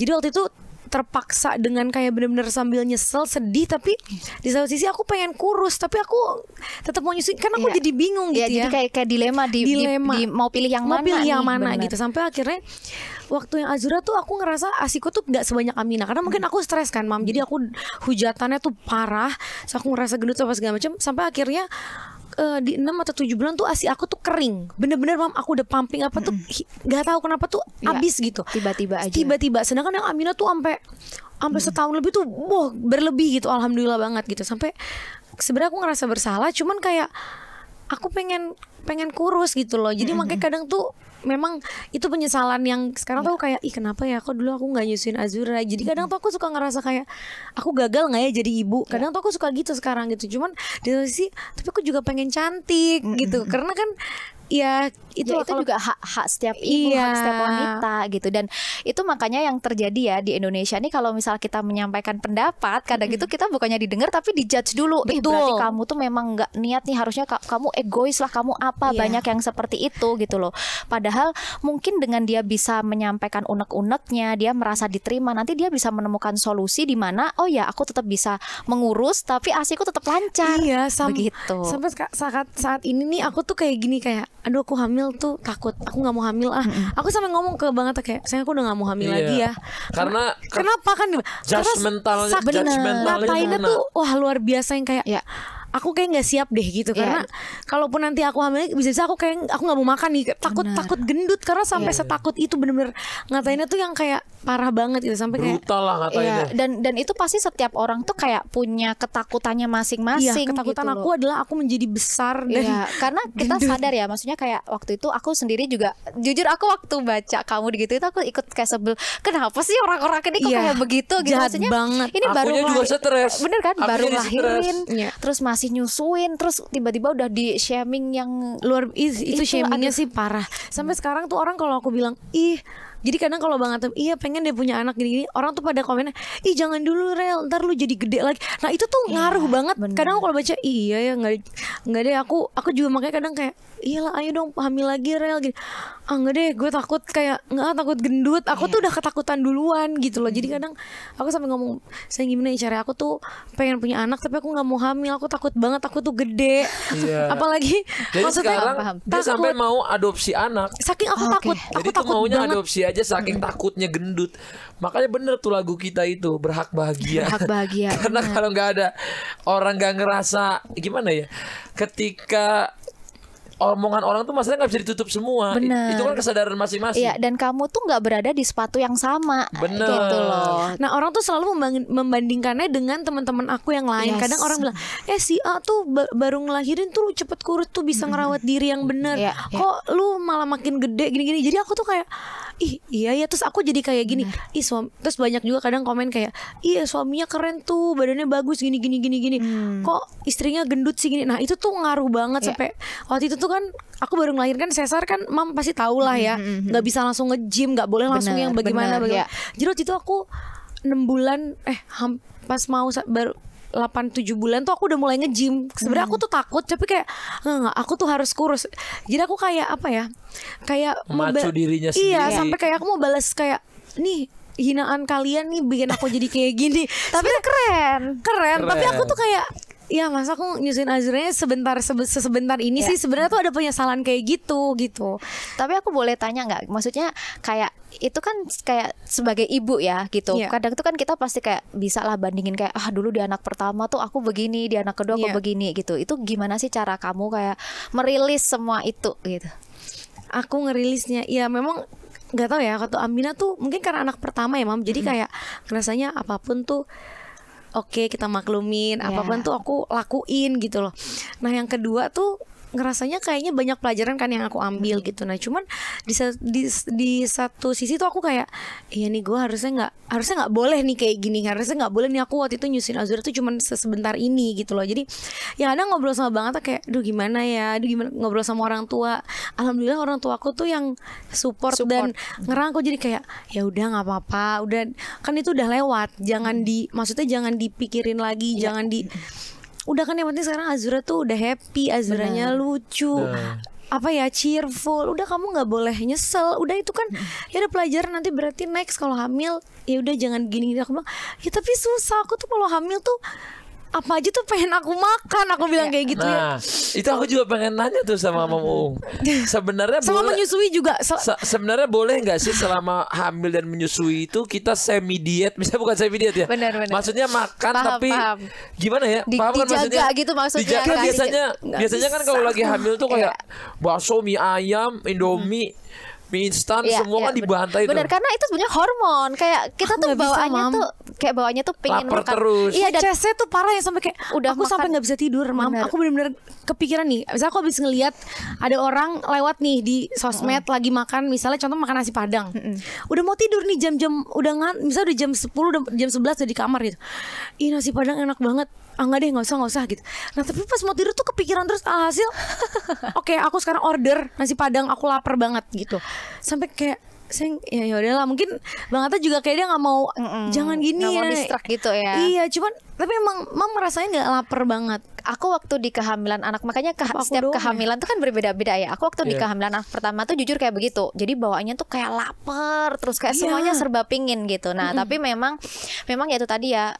Jadi waktu itu terpaksa dengan kayak bener-bener sambil nyesel, sedih, tapi di satu sisi aku pengen kurus tapi aku tetap mau nyusuin karena aku jadi bingung gitu ya. Jadi kayak dilema di mau pilih yang mana gitu. Sampai akhirnya waktu yang Azura tuh aku ngerasa asiku tuh gak sebanyak Amina karena mungkin aku stres kan Mam, jadi aku hujatannya tuh parah, so aku ngerasa gendut apa segala macam. Sampai akhirnya di 6 atau 7 bulan tuh asi aku tuh kering, bener-bener Mam, aku udah pumping apa tuh gak tahu kenapa tuh abis gitu tiba-tiba. Sedangkan yang Amina tuh sampai setahun lebih tuh berlebih gitu, alhamdulillah banget gitu. Sampai sebenarnya aku ngerasa bersalah, cuman kayak aku pengen kurus gitu loh. Jadi makanya kadang tuh memang itu penyesalan yang sekarang tuh kayak kenapa ya kok dulu aku nggak nyusuin Azura. Jadi kadang tuh aku suka ngerasa kayak aku gagal nggak ya jadi ibu. Kadang tuh aku suka gitu sekarang gitu. Cuman di satu sisi tapi aku juga pengen cantik gitu. Karena kan ya itu juga hak setiap ibu, hak setiap wanita gitu. Dan itu makanya yang terjadi ya di Indonesia nih, kalau misal kita menyampaikan pendapat kadang gitu kita bukannya didengar tapi dijudge dulu. Berarti kamu tuh memang nggak niat nih, harusnya kamu egois lah, kamu apa. Banyak yang seperti itu gitu loh. Padahal mungkin dengan dia bisa menyampaikan unek-uneknya, dia merasa diterima, nanti dia bisa menemukan solusi di mana aku tetap bisa mengurus tapi asiku tetap lancar. Begitu. Sampai saat ini nih aku tuh kayak gini, kayak aduh aku hamil tuh takut, aku nggak mau hamil aku sampai ngomong ke Bang Atta kayak sayang aku udah nggak mau hamil lagi ya. Karena kenapa kan judgmentalnya ngapainnya tuh luar biasa, yang kayak aku kayak nggak siap deh gitu. Karena kalaupun nanti aku hamil bisa aku kayak aku nggak mau makan nih, takut gendut karena sampai setakut itu, bener-bener ngatainnya tuh yang kayak parah banget gitu, sampai brutal lah ngatainnya. Dan itu pasti setiap orang tuh kayak punya ketakutannya masing-masing. Ketakutan gitu aku adalah aku menjadi besar dan karena kita sadar ya, maksudnya kayak waktu itu aku sendiri juga jujur aku waktu baca kamu gitu itu aku ikut kayak sebel, kenapa sih orang-orang ini kok kayak begitu gitu. Maksudnya banget. Ini baru juga stres. Bener kan, baru lahirin terus masih nyusuin, terus tiba-tiba udah di shaming yang luar itu shamingnya sih parah. Sampai sekarang tuh orang kalau aku bilang jadi kadang kalau Bang Atta pengen deh punya anak gini-gini, orang tuh pada komennya jangan dulu Rel, ntar lu jadi gede lagi. Nah itu tuh ngaruh banget. Kadang aku kalau baca nggak deh, aku juga makanya kadang kayak iyalah ayo dong hamil lagi Rel gitu. Enggak deh, gue takut takut gendut. Aku tuh udah ketakutan duluan gitu loh. Jadi kadang aku sampai ngomong, saya gimana ya cara aku tuh pengen punya anak tapi aku nggak mau hamil, aku takut banget aku tuh gede. Apalagi jadi sekarang dia sampai mau adopsi anak, saking aku takut. Jadi tuh maunya banget adopsi aja saking takutnya gendut. Makanya bener tuh lagu kita itu berhak bahagia. Karena kalau nggak ada orang nggak ngerasa gimana ya, ketika omongan orang tuh masalahnya nggak bisa ditutup semua. Itu kan kesadaran masing-masing. Iya, dan kamu tuh nggak berada di sepatu yang sama. Bener. Gitu loh. Nah orang tuh selalu membandingkannya dengan teman-teman aku yang lain. Kadang orang bilang si A tuh baru ngelahirin tuh lu cepet kurus tuh, bisa ngerawat diri yang bener. Kok lu malah makin gede gini-gini. Jadi aku tuh kayak iya terus aku jadi kayak gini. Terus banyak juga kadang komen kayak suaminya keren tuh, badannya bagus gini. Kok istrinya gendut sih gini. Nah itu tuh ngaruh banget. Sampai waktu itu tuh kan aku baru melahirkan sesar kan, Mam pasti tahu lah ya, nggak bisa langsung nge-gym, nggak boleh langsung yang bagaimana. Jadi waktu itu aku 6 bulan pas mau baru 8-7 bulan tuh aku udah mulai nge-gym. Sebenarnya aku tuh takut tapi kayak nggak, aku tuh harus kurus. Jadi aku kayak kayak memacu dirinya sendiri. Sampai kayak aku mau balas kayak nih hinaan kalian nih bikin aku jadi kayak gini. Tapi keren. Tapi aku tuh kayak masa aku nyusuin Azuranya sebentar ini sih. Sebenarnya tuh ada penyesalan kayak gitu. Tapi aku boleh tanya nggak? Maksudnya kayak itu kan kayak sebagai ibu ya gitu. Kadang tuh kan kita pasti kayak bisa lah bandingin kayak dulu di anak pertama tuh aku begini, di anak kedua aku begini gitu. Itu gimana sih cara kamu kayak merilis semua itu gitu? Aku ngerilisnya memang nggak tahu ya. Waktu Amina tuh mungkin karena anak pertama ya Mam. Jadi kayak rasanya apapun tuh oke, kita maklumin, apapun tuh aku lakuin gitu loh. Nah yang kedua tuh ngerasanya kayaknya banyak pelajaran kan yang aku ambil gitu. Nah cuman di satu sisi tuh aku kayak iya nih gue harusnya nggak boleh nih kayak gini, harusnya nggak boleh nih aku waktu itu nyusuin Azura tuh cuman sebentar ini gitu loh. Jadi ya kadang ngobrol sama Bang Atta kayak duh gimana ngobrol sama orang tua. Alhamdulillah orang tua aku tuh yang support. Dan ngerangkul, jadi kayak ya udah nggak apa-apa, udah kan itu udah lewat, maksudnya jangan dipikirin lagi, jangan udah kan yang penting sekarang Azura tuh udah happy, Azuranya lucu, apa ya, cheerful. Udah kamu nggak boleh nyesel. Udah itu kan ya ada pelajaran, nanti berarti next kalau hamil ya udah jangan gini. Aku bilang ya tapi susah, aku tuh kalau hamil tuh apa aja tuh pengen aku makan, aku bilang kayak gitu ya. Nah, itu aku juga pengen nanya tuh sama Mam Uung. Sebenarnya sama boleh, menyusui juga. Sebenarnya boleh nggak sih selama hamil dan menyusui itu kita semi diet, misalnya bukan semi diet ya? Benar. Maksudnya makan Paham, tapi paham. gimana ya? Paham kan maksudnya? Dijaga gitu maksudnya. Dijaga Kan? biasanya kan kalau lagi hamil tuh kayak bakso, mie ayam, Indomie, mie instan, semua kan dibantai tuh. Benar, karena itu sebenarnya hormon. Kayak kita tuh bawaannya tuh pengen lapar makan terus. Iya, dan CS-nya tuh parah ya, sampai kayak aku sampai nggak bisa tidur, Mam. Bener. Aku bener-bener kepikiran nih. Misalnya aku habis ngeliat ada orang lewat nih di sosmed lagi makan, misalnya contoh makan nasi Padang. Udah mau tidur nih jam-jam misalnya udah jam 10, udah jam 11 udah di kamar gitu. Ih, nasi Padang enak banget. Enggak deh, nggak usah gitu. Nah tapi pas mau tidur tuh kepikiran terus, alhasil oke, aku sekarang order nasi Padang, aku lapar banget gitu. Sampai kayak ya udahlah, mungkin Bang Atta juga kayak dia nggak mau jangan gini nggak ya, mau distract gitu ya. Iya, cuman tapi emang Mam merasanya nggak lapar banget. Aku waktu di kehamilan anak, makanya setiap kehamilan tuh kan berbeda-beda ya. Aku waktu di kehamilan anak pertama tuh jujur kayak begitu. Jadi bawaannya tuh kayak lapar, terus kayak semuanya serba pingin gitu. Nah tapi memang ya itu tadi ya,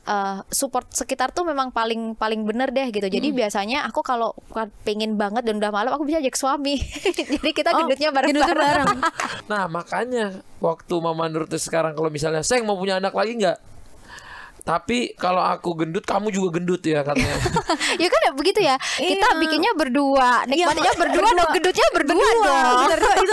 support sekitar tuh memang paling bener deh gitu. Jadi biasanya aku kalau pengen banget dan udah malam, aku bisa ajak suami. Jadi kita gendutnya bareng-bareng. Nah makanya waktu Mama Nur tuh sekarang kalau misalnya Seng mau punya anak lagi nggak? Tapi kalau aku gendut, kamu juga gendut ya katanya. Ya kan begitu ya. Kita bikinnya berdua, nikmatnya berdua, dan gendutnya berdua dong.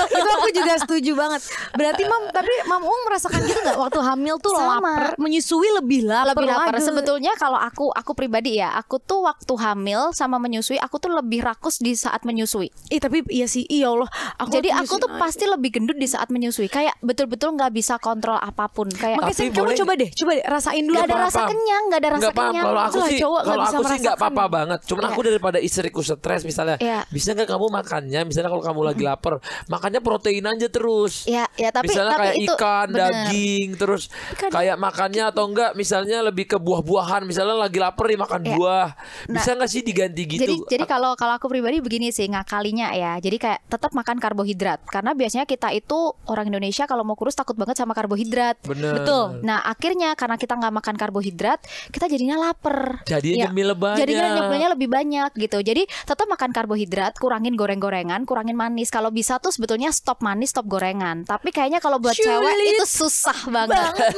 Itu aku juga setuju banget. Berarti tapi Mam Uung merasakan gitu nggak waktu hamil tuh lapar, menyusui lebih lapar. Sebetulnya kalau aku pribadi ya, aku tuh waktu hamil sama menyusui, aku tuh lebih rakus di saat menyusui. Tapi iya sih, iya Allah. Jadi aku tuh pasti lebih gendut di saat menyusui. Kayak betul-betul nggak bisa kontrol apapun. Kayak makanya kamu coba deh rasain dulu. Nggak ada rasa kenyang. Kalau aku sih nggak apa-apa banget. Cuman aku daripada istriku stres misalnya, bisa nggak kamu makannya, misalnya kalau kamu lagi lapar, makannya protein aja terus. Tapi misalnya kayak itu, ikan, daging, terus kayak makannya atau enggak misalnya lebih ke buah-buahan, misalnya lagi lapar nih makan buah. Bisa nggak sih diganti gitu? Jadi kalau aku pribadi begini sih ngakalinya ya. Jadi kayak tetap makan karbohidrat, karena biasanya kita itu orang Indonesia kalau mau kurus takut banget sama karbohidrat. Bener. Betul. Nah akhirnya karena kita nggak makan karbohidrat, kita jadinya lapar. Jadinya nyemilnya lebih banyak gitu. Jadi tetap makan karbohidrat, kurangin goreng-gorengan, kurangin manis. Kalau bisa tuh sebetulnya stop manis, stop gorengan. Tapi kayaknya kalau buat cewek itu susah banget.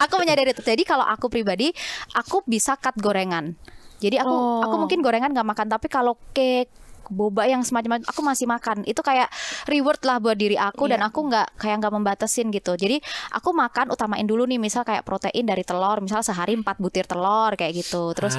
Aku menyadari itu. Jadi kalau aku pribadi, aku bisa cut gorengan. Jadi aku mungkin gorengan nggak makan, tapi kalau cake, boba yang semacam aku masih makan. Itu kayak reward lah buat diri aku, dan aku nggak membatasin gitu. Jadi aku makan, utamain dulu nih misal kayak protein dari telur, misal sehari 4 butir telur kayak gitu. Terus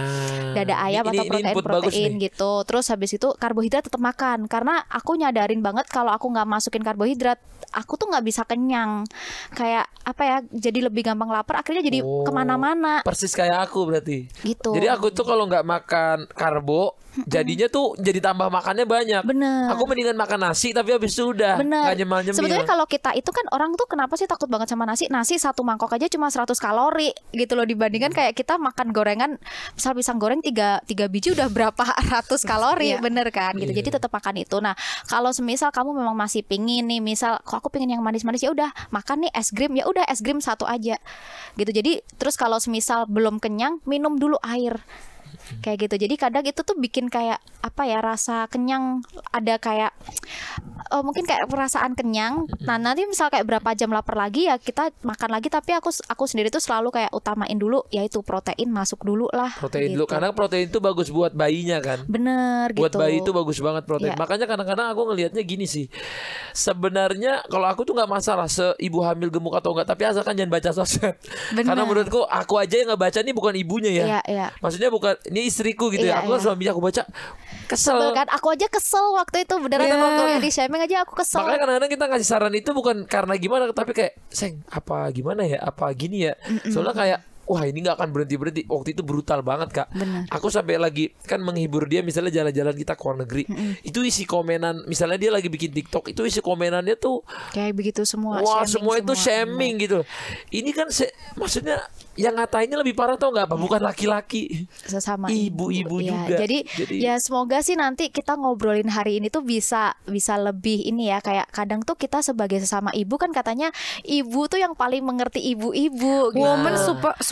dada ayam atau protein gitu. Terus habis itu karbohidrat tetap makan, karena aku nyadarin banget kalau aku nggak masukin karbohidrat, aku tuh nggak bisa kenyang. Kayak apa ya, jadi lebih gampang lapar, akhirnya jadi kemana-mana. Persis kayak aku berarti gitu. Jadi aku tuh kalau nggak makan karbo, jadinya tuh jadi tambah makannya banyak. Bener. Aku mendingan makan nasi tapi habis itu udah nggak nyemil-nyemil. Sebetulnya kalau kita itu kan orang tuh kenapa sih takut banget sama nasi? Nasi satu mangkok aja cuma 100 kalori gitu loh, dibandingkan kayak kita makan gorengan, misal pisang goreng 3 biji udah berapa ratus kalori. Bener kan gitu. Jadi tetap makan itu. Nah kalau semisal kamu memang masih pingin nih, misal kok aku pingin yang manis-manis, ya udah makan nih es krim, ya udah es krim 1 aja gitu. Jadi terus kalau semisal belum kenyang, minum dulu air. Kayak gitu. Jadi kadang itu tuh bikin kayak apa ya, rasa kenyang, ada kayak mungkin kayak perasaan kenyang. Nah nanti misal kayak berapa jam lapar lagi, ya kita makan lagi. Tapi aku sendiri tuh selalu kayak utamain dulu, yaitu protein masuk dulu lah. Protein gitu. dulu, karena protein itu bagus buat bayinya kan. Bener gitu. Buat bayi itu bagus banget protein. Makanya kadang-kadang aku ngelihatnya gini sih. Sebenarnya kalau aku tuh nggak masalah ibu hamil gemuk atau enggak, tapi asalkan jangan baca sosmed. Karena menurutku aku aja yang nggak baca nih bukan ibunya ya. Iya. Maksudnya bukan ini istriku gitu ya. Aku kan suaminya, aku baca Kesel. Betul kan? Aku aja kesel waktu itu beneran waktu di shaming aja aku kesel. Makanya kadang-kadang kita ngasih saran itu bukan karena gimana, tapi kayak Seng apa gimana ya, apa gini ya. Soalnya kayak wah ini nggak akan berhenti. Waktu itu brutal banget Kak. Bener. Aku sampai lagi kan menghibur dia, misalnya jalan-jalan kita ke luar negeri. Itu isi komenan, misalnya dia lagi bikin TikTok, itu isi komenannya tuh kayak begitu semua. wah semua itu shaming gitu. Ini kan maksudnya yang ngatainnya lebih parah tau nggak apa? Bukan laki-laki, sesama ibu-ibu juga. Jadi ya semoga sih nanti kita ngobrolin hari ini tuh bisa lebih ini ya, kayak kadang tuh kita sebagai sesama ibu kan katanya ibu tuh yang paling mengerti ibu-ibu. Woman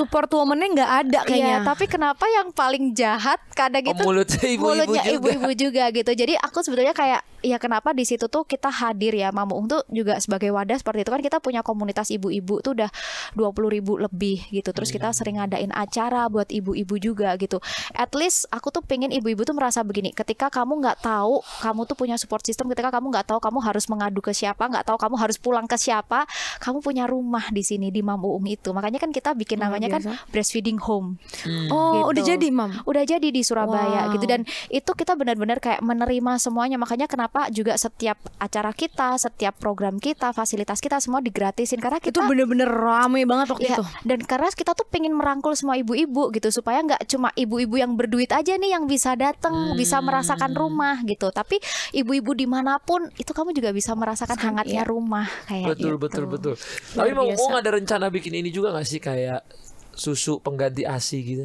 support womannya nggak ada kayaknya. Iya, tapi kenapa yang paling jahat kadang itu mulutnya ibu-ibu juga gitu. Jadi aku sebetulnya kayak ya kenapa di situ tuh kita hadir ya, Mama Uung tuh juga sebagai wadah seperti itu kan, kita punya komunitas ibu-ibu tuh udah 20.000 lebih gitu. Terus kita sering ngadain acara buat ibu-ibu juga gitu. At least aku tuh pengen ibu-ibu tuh merasa begini, ketika kamu nggak tahu kamu tuh punya support system, ketika kamu nggak tahu kamu harus mengadu ke siapa, nggak tahu kamu harus pulang ke siapa, kamu punya rumah di sini di Mama Uung itu. Makanya kan kita bikin namanya kan breastfeeding home. Oh, gitu. udah jadi Mam? Udah jadi di Surabaya gitu. Dan itu kita benar-benar kayak menerima semuanya. Makanya kenapa juga setiap acara kita, setiap program kita, fasilitas kita semua digratisin, karena kita itu bener-bener rame banget waktu itu. Dan karena kita tuh pengen merangkul semua ibu-ibu gitu, supaya nggak cuma ibu-ibu yang berduit aja nih yang bisa datang, bisa merasakan rumah gitu. Tapi ibu-ibu dimanapun itu kamu juga bisa merasakan hangatnya rumah kayak gitu. Betul. Tapi Mama Uung ada rencana bikin ini juga nggak sih, kayak susu pengganti ASI gitu?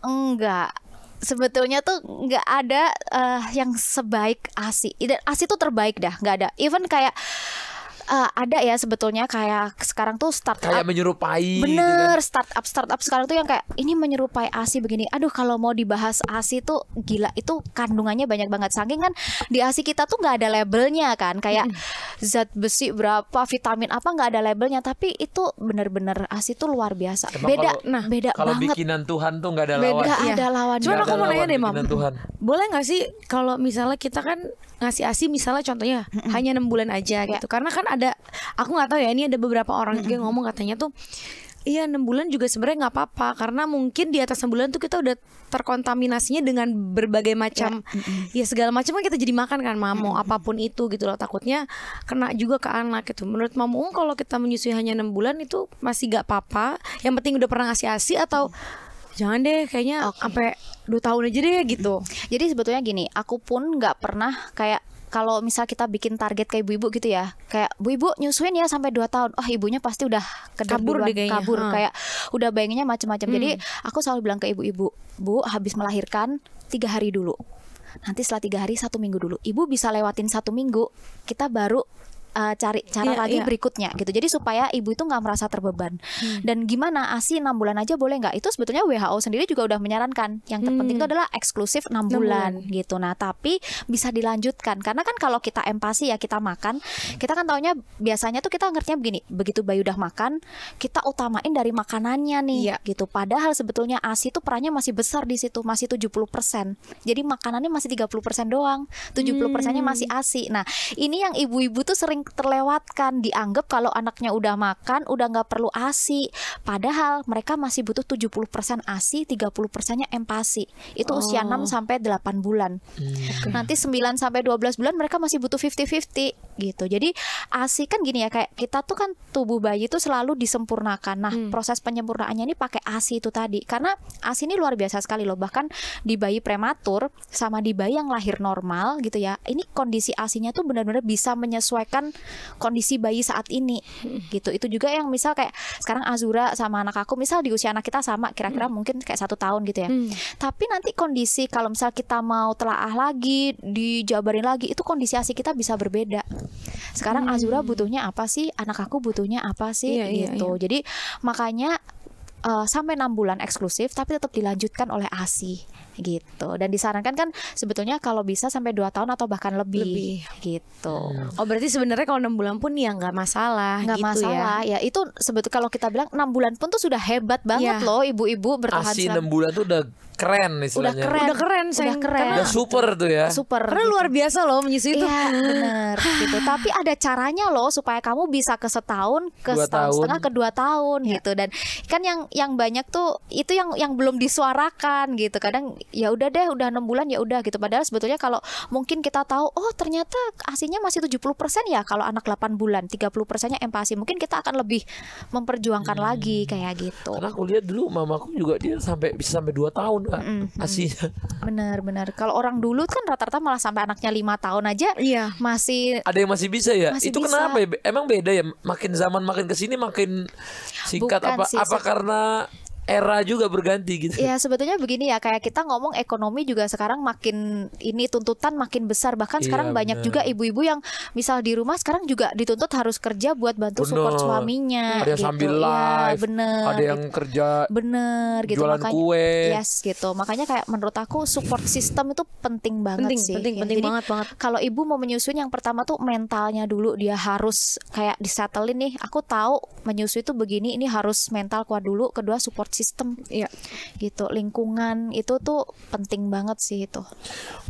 Enggak. Sebetulnya tuh nggak ada yang sebaik ASI. Dan ASI tuh terbaik dah, nggak ada. Even kayak ada ya sebetulnya kayak sekarang tuh startup kayak menyerupai bener gitu kan? startup sekarang tuh yang kayak ini menyerupai ASI begini. Aduh kalau mau dibahas ASI tuh gila, itu kandungannya banyak banget. Saking kan di ASI kita tuh nggak ada labelnya kan, kayak zat besi berapa, vitamin apa, nggak ada labelnya. Tapi itu bener-bener ASI tuh luar biasa. Emang beda kalau banget. bikinan Tuhan tuh nggak ada lawan. Nggak ada lawan. Cuman aku mau nanya deh Mam, Tuhan. boleh nggak sih kalau misalnya kita kan ngasih ASI misalnya contohnya hanya 6 bulan aja gitu, karena kan ada, aku nggak tahu ya, ini ada beberapa orang juga yang ngomong katanya tuh iya 6 bulan juga sebenarnya nggak apa-apa, karena mungkin di atas 6 bulan tuh kita udah terkontaminasinya dengan berbagai macam ya segala macam kan kita jadi makan kan mau apapun itu gitu loh, takutnya kena juga ke anak gitu. Menurut Mama Uung kalau kita menyusui hanya 6 bulan itu masih nggak apa-apa, yang penting udah pernah ngasih ASI, atau jangan deh kayaknya sampai 2 tahun aja deh gitu. Jadi sebetulnya gini, aku pun nggak pernah kayak kalau misal kita bikin target ke ibu-ibu gitu ya, kayak bu-ibu nyusuin ya sampai 2 tahun. Oh ibunya pasti udah kabur deh kayaknya. Kayak udah bayanginnya macam-macam. Jadi aku selalu bilang ke ibu-ibu, Bu habis melahirkan 3 hari dulu, nanti setelah 3 hari 1 minggu dulu. Ibu bisa lewatin 1 minggu, kita baru cari cara lagi berikutnya gitu. Jadi supaya ibu itu nggak merasa terbeban. Dan gimana ASI 6 bulan aja boleh nggak? Itu sebetulnya WHO sendiri juga udah menyarankan. Yang terpenting itu adalah eksklusif 6 bulan gitu. Nah tapi bisa dilanjutkan, karena kan kalau kita empasi ya, kita makan, kita kan taunya biasanya tuh kita ngertinya begini, begitu bayi udah makan kita utamain dari makanannya nih gitu. Padahal sebetulnya ASI tuh perannya masih besar di situ, masih 70%. Jadi makanannya masih 30% doang, 70%-nya masih ASI. Nah ini yang ibu-ibu tuh sering terlewatkan, dianggap kalau anaknya udah makan udah nggak perlu ASI, padahal mereka masih butuh 70% ASI, 30%-nya empasi. Itu usia 6 sampai 8 bulan. Nanti 9 sampai 12 bulan mereka masih butuh 50-50 gitu. Jadi ASI kan gini ya, kayak kita tuh kan tubuh bayi itu selalu disempurnakan. Nah, proses penyempurnaannya ini pakai ASI itu tadi. Karena ASI ini luar biasa sekali loh. Bahkan di bayi prematur sama di bayi yang lahir normal gitu ya, ini kondisi ASI-nya tuh benar-benar bisa menyesuaikan kondisi bayi saat ini gitu. Itu juga yang misal kayak sekarang Azura sama anak aku misal di usia anak kita sama, kira-kira mungkin kayak 1 tahun gitu ya. Tapi nanti kondisi kalau misal kita mau telaah lagi, dijabarin lagi, itu kondisi ASI kita bisa berbeda. Sekarang Azura butuhnya apa sih, anak aku butuhnya apa sih gitu. Jadi makanya sampai 6 bulan eksklusif tapi tetap dilanjutkan oleh ASI gitu. Dan disarankan kan sebetulnya kalau bisa sampai 2 tahun atau bahkan lebih. Gitu. Oh berarti sebenarnya kalau 6 bulan pun ya nggak masalah gitu masalah ya. Itu sebetulnya kalau kita bilang 6 bulan pun tuh sudah hebat banget loh ibu-ibu bertahan ASI 6 bulan tuh udah keren istilahnya. Udah keren. Udah super tuh ya. Super. Karena luar biasa loh menyusui itu. Iya bener gitu. Tapi ada caranya loh supaya kamu bisa ke setahun, ke 2 setahun tahun. setengah, ke 2 tahun gitu. Dan kan yang yang banyak tuh itu yang belum disuarakan gitu. Kadang ya udah deh, udah 6 bulan ya udah gitu. Padahal sebetulnya kalau mungkin kita tahu oh ternyata ASInya masih 70% ya kalau anak 8 bulan, 30%-nya empati. Mungkin kita akan lebih memperjuangkan lagi kayak gitu. Karena aku lihat dulu mamaku juga dia bisa sampai 2 tahun Kak ASInya. Benar. Kalau orang dulu kan rata-rata malah sampai anaknya 5 tahun aja masih ada yang masih bisa ya. masih Itu bisa. kenapa ya? Emang beda ya? Makin zaman makin kesini makin singkat. Bukan sih, apa karena era juga berganti gitu? Ya sebetulnya begini ya, kayak kita ngomong ekonomi juga sekarang makin ini tuntutan makin besar. Bahkan sekarang banyak juga ibu-ibu yang misal di rumah sekarang juga dituntut harus kerja buat bantu support suaminya. Ada yang gitu. sambil live, bener, ada yang kerja gitu. jualan Makanya, kue. yes gitu. Makanya kayak menurut aku support system itu penting banget sih. Penting Jadi, banget. kalau ibu mau menyusui yang pertama tuh mentalnya dulu, dia harus kayak disetelin nih. Aku tahu menyusui itu begini, ini harus mental kuat dulu. Kedua support system. Iya. Gitu, lingkungan itu tuh penting banget sih itu.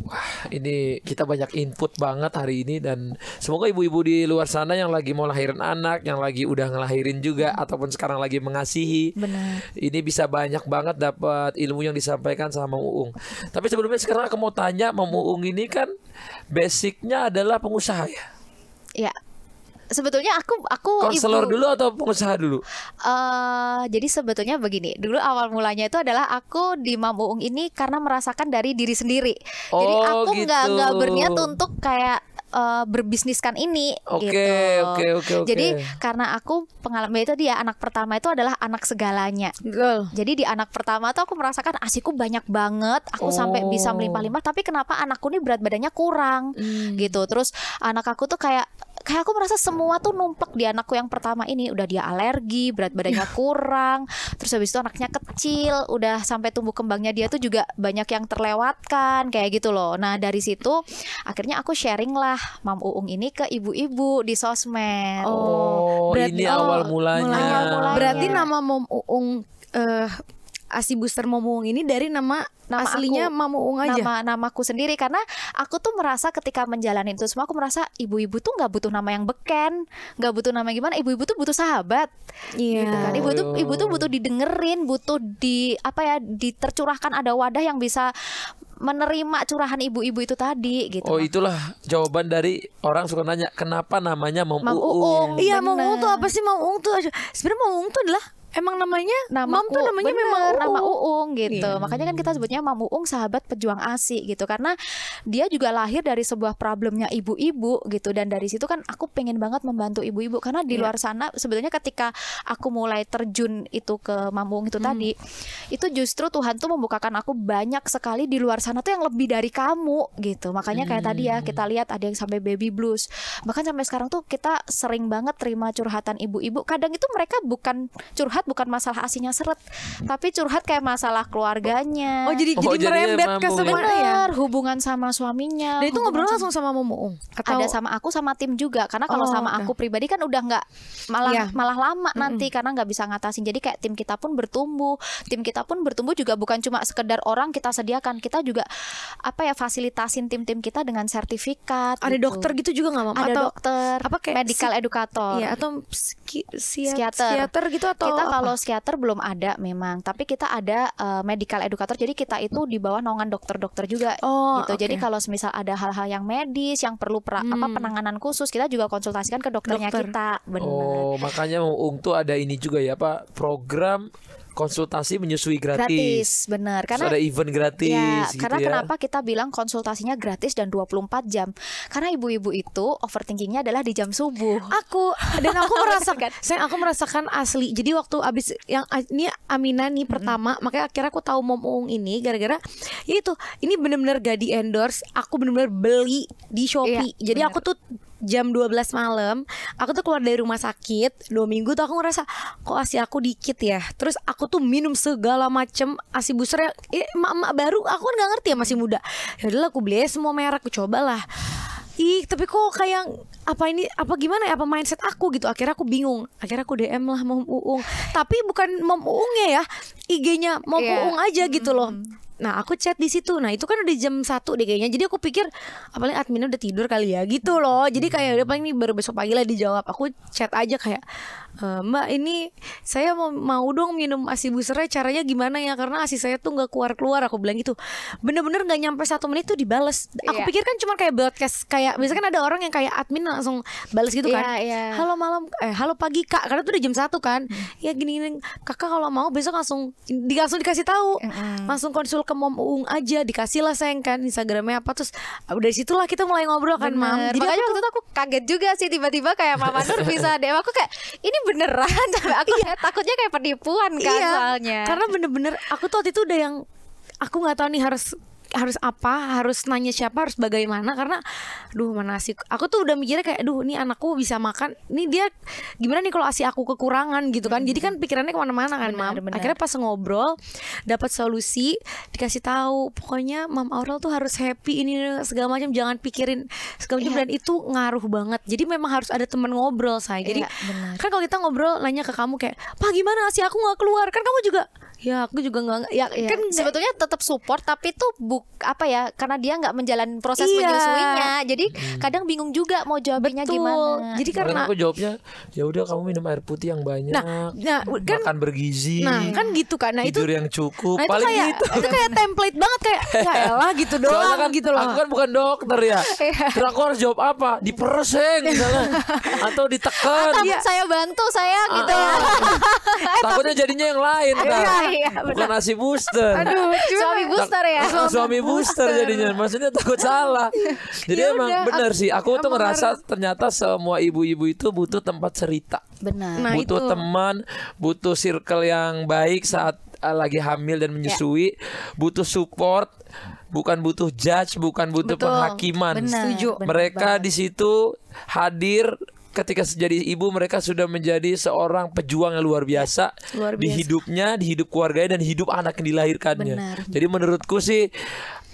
Wah, ini kita banyak input banget hari ini dan semoga ibu-ibu di luar sana yang lagi mau lahirin anak, yang lagi udah ngelahirin juga ataupun sekarang lagi mengasihi. Benar. Ini bisa banyak banget dapat ilmu yang disampaikan sama Mam Uung. Tapi sebelumnya sekarang aku mau tanya, Mam Uung ini kan basicnya adalah pengusaha ya? Ya. Sebetulnya aku konselor ibu, dulu atau pengusaha dulu? jadi sebetulnya begini. Dulu awal mulanya itu adalah aku di Mam Uung ini karena merasakan dari diri sendiri. Jadi aku nggak berniat untuk kayak berbisniskan ini gitu. Jadi karena aku pengalaman itu dia anak pertama itu adalah anak segalanya. Jadi di anak pertama tuh aku merasakan ASIku banyak banget. Aku sampai bisa melimpah-limpah. Tapi kenapa anakku ini berat badannya kurang gitu. Terus anak aku tuh kayak aku merasa semua tuh numpuk di anakku yang pertama ini. Udah dia alergi, berat badannya kurang. Terus habis itu anaknya kecil, udah sampai tumbuh kembangnya dia tuh juga banyak yang terlewatkan kayak gitu loh. Nah dari situ akhirnya aku sharing lah Mam Uung ini ke ibu-ibu di sosmed. Ini awal mulanya. Berarti nama Mam Uung ASI Booster Mam Uung ini dari nama aslinya Mam Uung aja. Namaku sendiri karena aku tuh merasa ketika menjalani itu semua aku merasa ibu-ibu tuh nggak butuh nama yang beken, nggak butuh nama gimana. Ibu-ibu tuh butuh sahabat. Gitu kan. Ibu tuh butuh didengerin, butuh ditercurahkan, ada wadah yang bisa menerima curahan ibu-ibu itu tadi gitu. Itulah jawaban dari orang suka nanya kenapa namanya Mam Uung. Iya, Mam Uung tuh apa sih? Mam Uung tuh sebenarnya Mam Uung tuh adalah emang namanya Mam tuh namanya memang nama Uung gitu. Makanya kan kita sebutnya Mam Uung sahabat pejuang ASI gitu. Karena dia juga lahir dari sebuah problemnya ibu-ibu gitu. Dan dari situ kan aku pengen banget membantu ibu-ibu. Karena di luar sana sebetulnya ketika aku mulai terjun itu ke Mam Uung itu tadi, itu justru Tuhan tuh membukakan aku banyak sekali di luar sana tuh yang lebih dari kamu gitu. Makanya kayak tadi ya kita lihat ada yang sampai baby blues. Bahkan sampai sekarang tuh kita sering banget terima curhatan ibu-ibu. Kadang itu mereka bukan curhat, bukan masalah ASInya seret, tapi curhat kayak masalah keluarganya. Jadi merembet ke sebenarnya hubungan sama suaminya. Dan itu ngobrol langsung sama Mam Uung. Ada sama aku sama tim juga. Karena kalau sama aku pribadi kan udah nggak malah lama nanti karena nggak bisa ngatasin. Jadi kayak tim kita pun bertumbuh. Tim kita pun bertumbuh juga bukan cuma sekedar orang kita sediakan. Kita juga fasilitasin tim-tim kita dengan sertifikat. Ada dokter gitu juga nggak, Mam? Ada dokter, kayak medical educator. Iya, atau psikiater gitu atau kita kalau psikiater belum ada memang, tapi kita ada medical educator. Jadi kita itu di bawah naungan dokter-dokter juga gitu. Jadi kalau misal ada hal-hal yang medis yang perlu penanganan khusus, kita juga konsultasikan ke dokternya kita. Benar. Makanya Mam Uung tuh ada ini juga ya, program konsultasi menyusui gratis. Bener. Karena ada event gratis gitu karena ya. kenapa kita bilang konsultasinya gratis dan 24 jam? Karena ibu-ibu itu overthinkingnya adalah di jam subuh. Aku merasakan asli. Jadi waktu abis yang ini Amina nih pertama, makanya akhirnya aku tahu Mam Uung ini gara-gara ya itu. Ini benar-benar gak di endorse. Aku benar-benar beli di Shopee. Jadi aku tuh jam 12 malam aku tuh keluar dari rumah sakit 2 minggu tuh aku ngerasa kok ASI aku dikit ya. Terus aku tuh minum segala macem ASI booster ya, emak-emak baru, aku kan gak ngerti ya, masih muda. Ya udahlah aku beli semua merek, aku cobalah. Tapi kok kayak apa gimana ya, apa mindset aku gitu. Akhirnya aku bingung. Akhirnya aku DM lah Mam Uung. Tapi bukan Mam Uungnya ya, IG-nya Mam Uung aja gitu loh. Nah aku chat di situ. Nah itu kan udah jam 1 deh kayaknya. Jadi aku pikir paling adminnya udah tidur kali ya gitu loh. Jadi kayak udah paling nih baru besok pagi lah dijawab. Aku chat aja kayak Mbak ini saya mau dong minum ASI boosternya, caranya gimana ya, karena ASI saya tuh nggak keluar. Aku bilang gitu, bener-bener nggak nyampe 1 menit tuh dibales. Aku pikir kan cuma kayak broadcast, kayak biasanya kan ada orang yang kayak admin langsung bales gitu kan. Halo malam, halo pagi kak, karena tuh udah jam 1 kan. Ya gini kakak kalau mau besok langsung dikasih tahu, langsung konsul ke Mom Uung aja, dikasih lah sayang kan Instagramnya apa, terus dari situlah kita mulai ngobrol kan Mam. Jadi makanya waktu itu aku kaget juga sih tiba-tiba kayak Mama Nur bisa DM aku kayak ini beneran, sampai aku kayak takutnya kayak penipuan kan soalnya. Karena bener-bener aku tuh waktu itu udah yang aku nggak tahu nih harus apa, harus nanya siapa, harus bagaimana, karena mana ASI aku tuh udah mikirnya kayak ini anakku bisa makan, ini dia gimana nih kalau ASI aku kekurangan gitu kan. Jadi kan pikirannya kemana-mana kan Mam. Akhirnya pas ngobrol dapat solusi, dikasih tahu pokoknya Mam Aurel tuh harus happy ini segala macam, jangan pikirin segala macam, dan itu ngaruh banget. Jadi memang harus ada teman ngobrol saya. Jadi kan kalau kita ngobrol nanya ke kamu kayak Pak gimana ASI aku nggak keluar, kan kamu juga ya aku juga nggak kan sebetulnya tetap support, tapi tuh karena dia nggak menjalani proses menyusuinya, jadi kadang bingung juga mau jawabnya gimana. Jadi karena aku jawabnya ya udah kamu minum air putih yang banyak, kan, makan bergizi, kan gitu kan. Tidur yang cukup, itu paling kayak, gitu. itu kayak template banget, kayak ya elah gitu doang kan, gitu loh. aku kan bukan dokter ya. Terus aku harus jawab apa? Diperseng misalnya atau ditekan. Atau saya bantu saya gitu ya. Takutnya jadinya yang lain kan. Bukan ASI booster. Aduh, suami booster ya. Suami booster jadinya. Maksudnya takut salah. Jadi emang benar sih. Aku tuh ngerasa ternyata semua ibu-ibu itu butuh tempat cerita. Benar. Butuh teman, butuh circle yang baik saat lagi hamil dan menyusui, butuh support, bukan butuh judge, bukan butuh penghakiman. Setuju. Mereka di situ hadir. Ketika jadi ibu, mereka sudah menjadi seorang pejuang yang luar biasa, di hidupnya, di hidup keluarganya, dan hidup anak yang dilahirkannya. Jadi menurutku sih